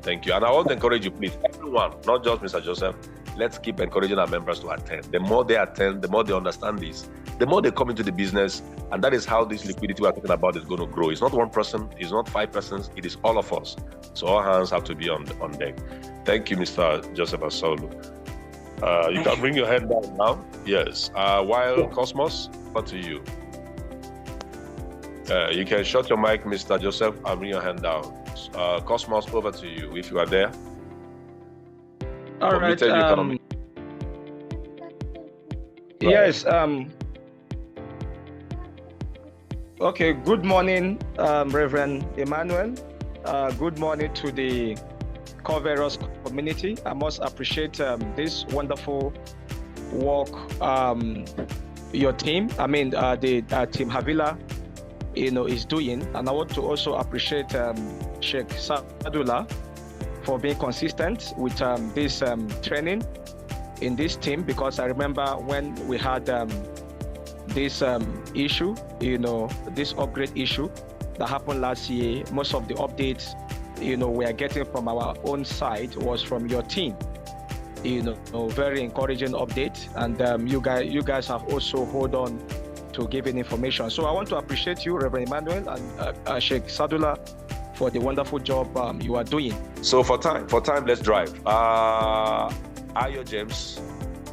Thank you. And I want to encourage you, please, everyone, not just Mr. Joseph, let's keep encouraging our members to attend. The more they attend, the more they understand this, the more they come into the business, and that is how this liquidity we're talking about is going to grow. It's not one person, it's not 5 persons, it is all of us. So all hands have to be on deck. Thank you, Mr. Joseph Asaolu. You can bring your hand down now. Yes. While Cosmos, over to you. You can shut your mic, Mr. Joseph, and bring your hand down Cosmos, over to you if you are there. All right. Yes. Okay. Good morning, Reverend Emmanuel. Good morning to the Corevarious community. I must appreciate this wonderful work your team, the team Havila, is doing. And I want to also appreciate Sheikh Sadullah for being consistent with this training in this team, because I remember when we had this issue, this upgrade issue that happened last year, most of the updates, we are getting from our own side was from your team. Very encouraging update, and you guys have also hold on to giving information. So I want to appreciate you, Reverend Emmanuel and Sheikh Sadullah, for the wonderful job you are doing. So for time, let's drive. Ayo James,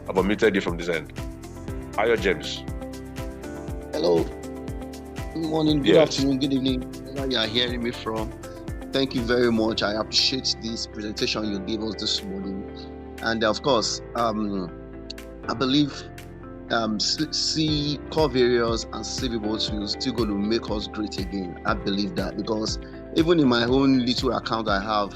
I've unmuted you from this end. Ayo James. Hello. Good morning, good afternoon, good evening, wherever you are hearing me from. Thank you very much. I appreciate this presentation you gave us this morning. And of course, I believe Corevarious and CVBOT will still going to make us great again. I believe that, because even in my own little account I have,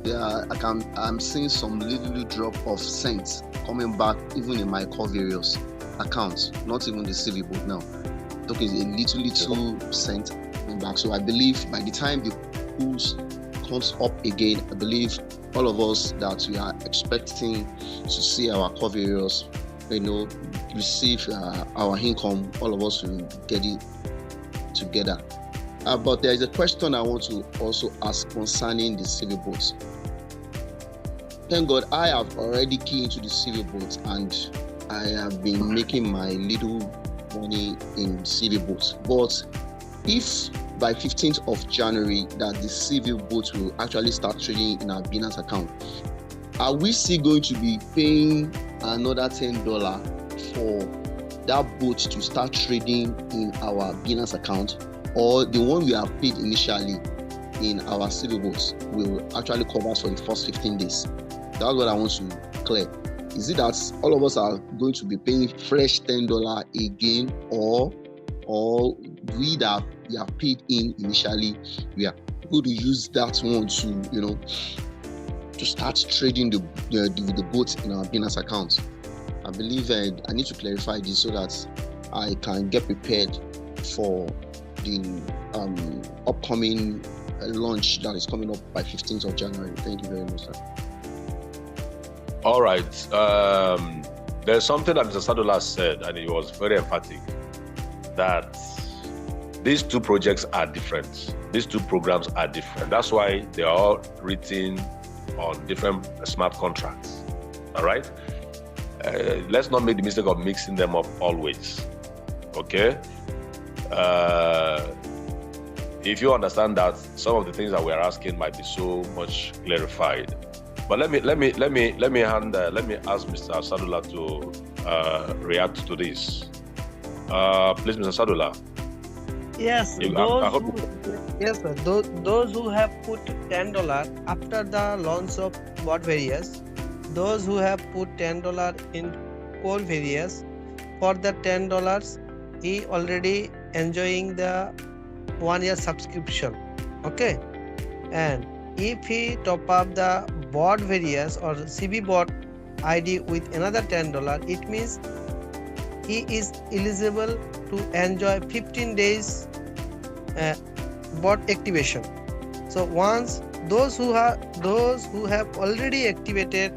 I'm seeing some little drop of cents coming back even in my Corevarious account, not even the CVBOT now. Talking a little cent coming back. So I believe by the time the pools comes up again, I believe all of us that we are expecting to see our Corevarious, receive our income, all of us will get it together. But there is a question I want to also ask concerning the CVBOT. Thank God I have already keyed into the CVBOT and I have been making my little money in CVBOT. But if by 15th of January that the CVBOT will actually start trading in our Binance account, are we still going to be paying another $10 for that boat to start trading in our Binance account, or the one we have paid initially in our CVBOT will actually cover us for the first 15 days? That's what I want to clear. Is it that all of us are going to be paying fresh $10 again, or we that we have paid in initially, we are going to use that one to start trading the boat in our Binance account? I believe I need to clarify this so that I can get prepared for the upcoming launch that is coming up by 15th of January. Thank you very much, sir. All right. There's something that Mr. Sadullah said, and he was very emphatic, that these two projects are different. These two programs are different. That's why they are all written on different smart contracts. All right? Let's not make the mistake of mixing them up always. Okay? If you understand that, some of the things that we are asking might be so much clarified. But let me ask Mr. Sadullah to react to this. Please, Mr. Sadullah. Yes, yes, sir. Those who have put $10 after the launch of Corevarious, those who have put $10 in Corevarious, for the $10, he already enjoying the 1-year subscription. Okay, and if he top up the Corevarious or CVBOT ID with another $10, it means he is eligible to enjoy 15 days bot activation. So once those who have already activated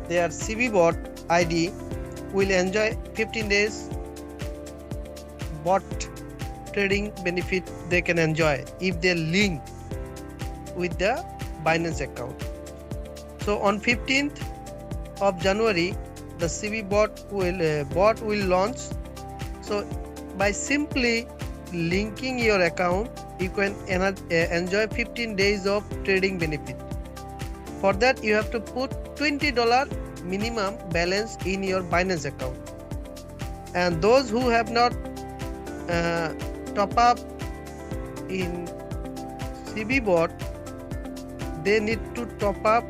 their CVBOT ID will enjoy 15 days bot trading benefit they can enjoy if they link with the Binance account. So on 15th of January, the CVBOT will launch. So by simply linking your account, you can enjoy 15 days of trading benefit. For that, you have to put $20 minimum balance in your Binance account. And those who have not top up in CVBOT, they need to top up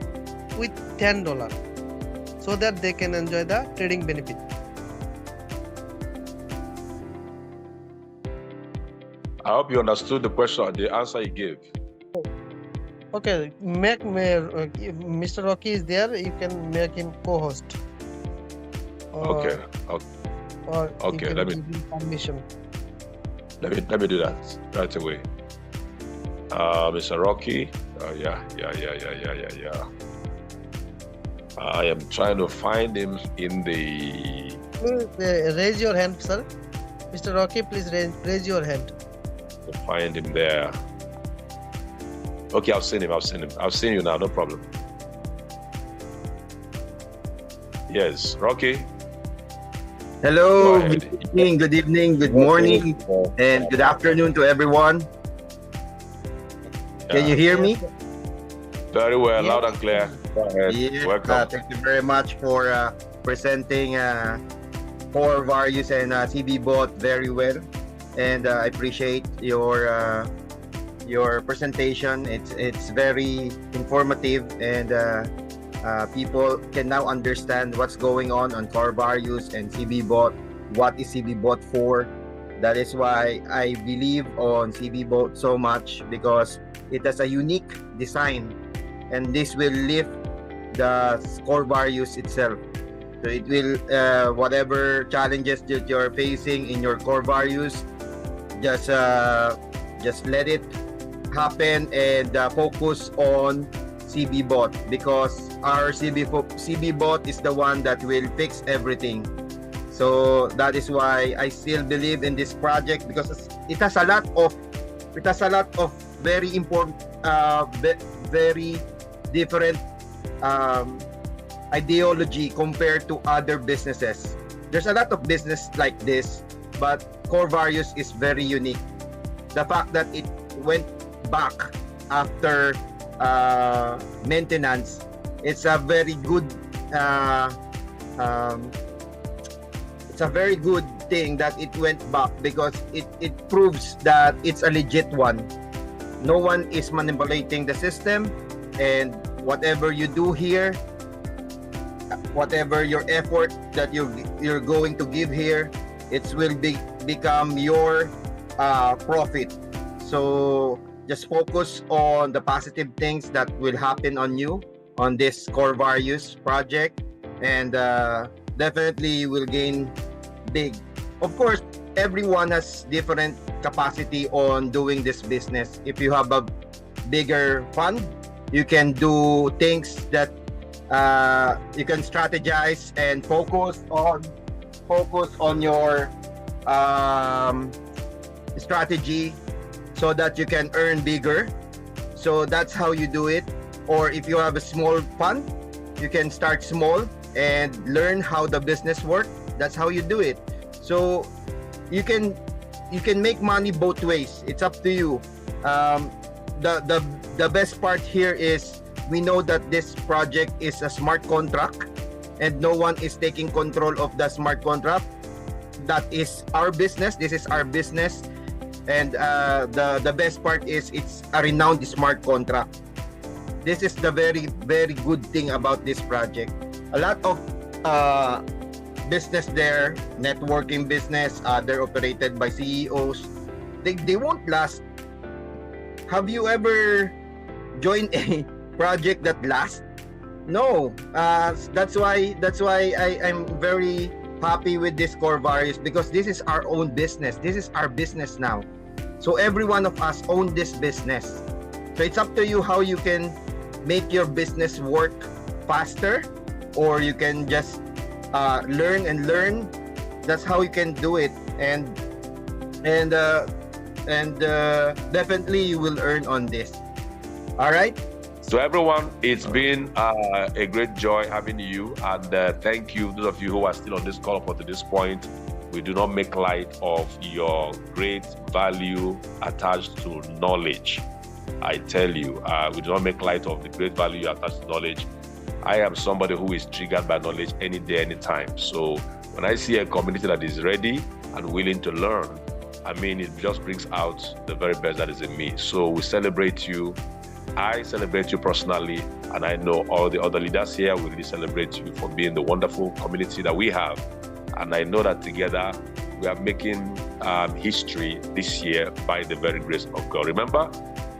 with $10 so that they can enjoy the trading benefit. I hope you understood the question, the answer you gave. Okay, if Mr. Rocky is there, you can make him co-host. Okay. Or Okay, let me give him permission. Let me do that right away. Mr. Rocky. Yeah. I am trying to find him in the. Please raise your hand, sir. Mr. Rocky, please raise your hand. Find him there. Okay, I've seen him. I've seen you now. No problem. Yes, Rocky. Hello, good evening, good morning, and good afternoon to everyone. Can you hear me? Very well, Yeah. loud and clear. Go ahead. Yes, Welcome. thank you very much for presenting Corevarious and CVBOT very well, and I appreciate your presentation. It's very informative, and people can now understand what's going on Corevarious and CVBOT. What is CVBOT for? That is why I believe on CVBOT so much, because it has a unique design, and this will lift the Corevarious itself. So it will, whatever challenges that you're facing in your Corevarious, just let it happen and focus on CVBOT, because our CVBOT is the one that will fix everything. So that is why I still believe in this project, because it has a lot of very important, very different ideology compared to other businesses. There's a lot of business like this, but Corevarious is very unique. The fact that it went back after maintenance, it's a very good thing that it went back, because it proves that it's a legit one. No one is manipulating the system, and whatever you do here, whatever your effort that you're going to give here, it will become your profit. So just focus on the positive things that will happen on you on this Corevarious project, and definitely you will gain big. Of course, everyone has different capacity on doing this business. If you have a bigger fund, you can do things that you can strategize and focus on your strategy, so that you can earn bigger. So that's how you do it. Or if you have a small fund, you can start small and learn how the business works. That's how you do it. So you can make money both ways. It's up to you. The best part here is we know that this project is a smart contract, and no one is taking control of the smart contract. That is our business. This is our business. And the best part is it's a renowned smart contract. This is the very, very good thing about this project. A lot of business there, networking business, they're operated by CEOs. They won't last. Have you ever joined a project that lasts? No. That's why I'm very happy with this Corevarious, because this is our own business. This is our business now. So every one of us own this business. So it's up to you how you can make your business work faster, or you can just learn and learn. That's how you can do it, and definitely you will earn on this. All right. So everyone, it's been a great joy having you, and thank you, those of you who are still on this call up to this point. We do not make light of your great value attached to knowledge. I tell you, we do not make light of the great value attached to knowledge. I am somebody who is triggered by knowledge any day, anytime. So when I see a community that is ready and willing to learn, I mean, it just brings out the very best that is in me. So we celebrate you. I celebrate you personally, and I know all the other leaders here will really celebrate you for being the wonderful community that we have. And I know that together we are making history this year by the very grace of God. Remember,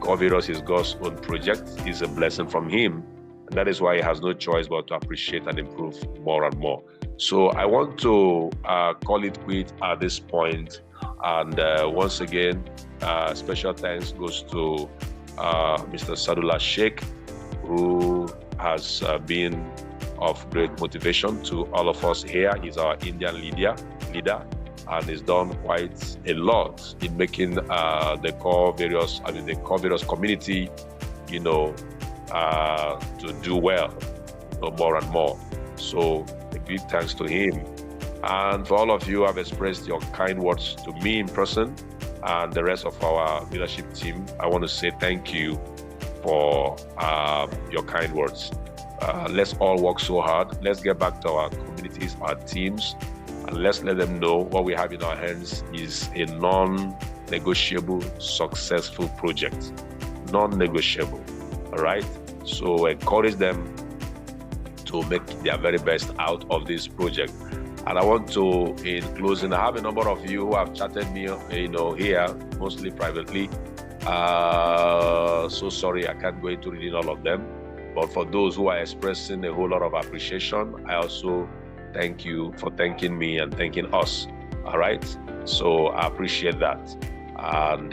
Corevarious is God's own project. It's a blessing from Him. And that is why He has no choice but to appreciate and improve more and more. So I want to call it quits at this point. And once again, special thanks goes to Mr. Sadullah Sheikh, who has been of great motivation to all of us here. He's our Indian leader, and he's done quite a lot in making the Corevarious community, to do well, more and more. So a big thanks to him. And for all of you who have expressed your kind words to me in person and the rest of our leadership team, I want to say thank you for your kind words. Let's all work so hard. Let's get back to our communities, our teams, and let's let them know what we have in our hands is a non-negotiable, successful project. Non-negotiable. All right? So encourage them to make their very best out of this project. And I want to, in closing, I have a number of you who have chatted me, here, mostly privately. So sorry, I can't go into reading all of them. But for those who are expressing a whole lot of appreciation, I also thank you for thanking me and thanking us. All right? So I appreciate that. And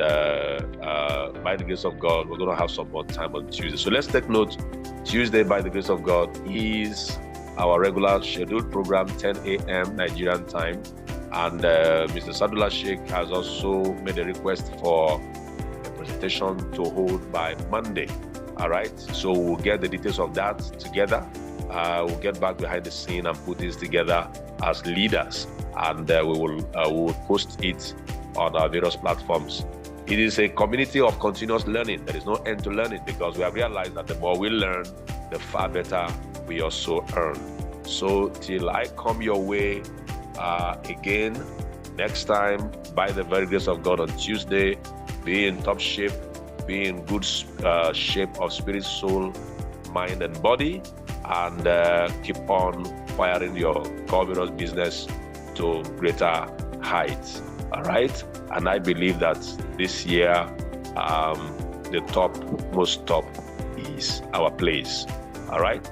by the grace of God, we're going to have some more time on Tuesday. So let's take note. Tuesday, by the grace of God, is our regular scheduled program, 10 a.m. Nigerian time. And Mr. Sadullah Sheikh has also made a request for a presentation to hold by Monday. All right, so we'll get the details of that together. We'll get back behind the scene and put this together as leaders, and we will post it on our various platforms. It is a community of continuous learning. There is no end to learning, because we have realized that the more we learn, the far better we also earn. So till I come your way again next time, by the very grace of God, on Tuesday, be in top shape, be in good shape of spirit, soul, mind, and body, and keep on firing your Corevarious business to greater heights. All right? And I believe that this year, the most top is our place. All right?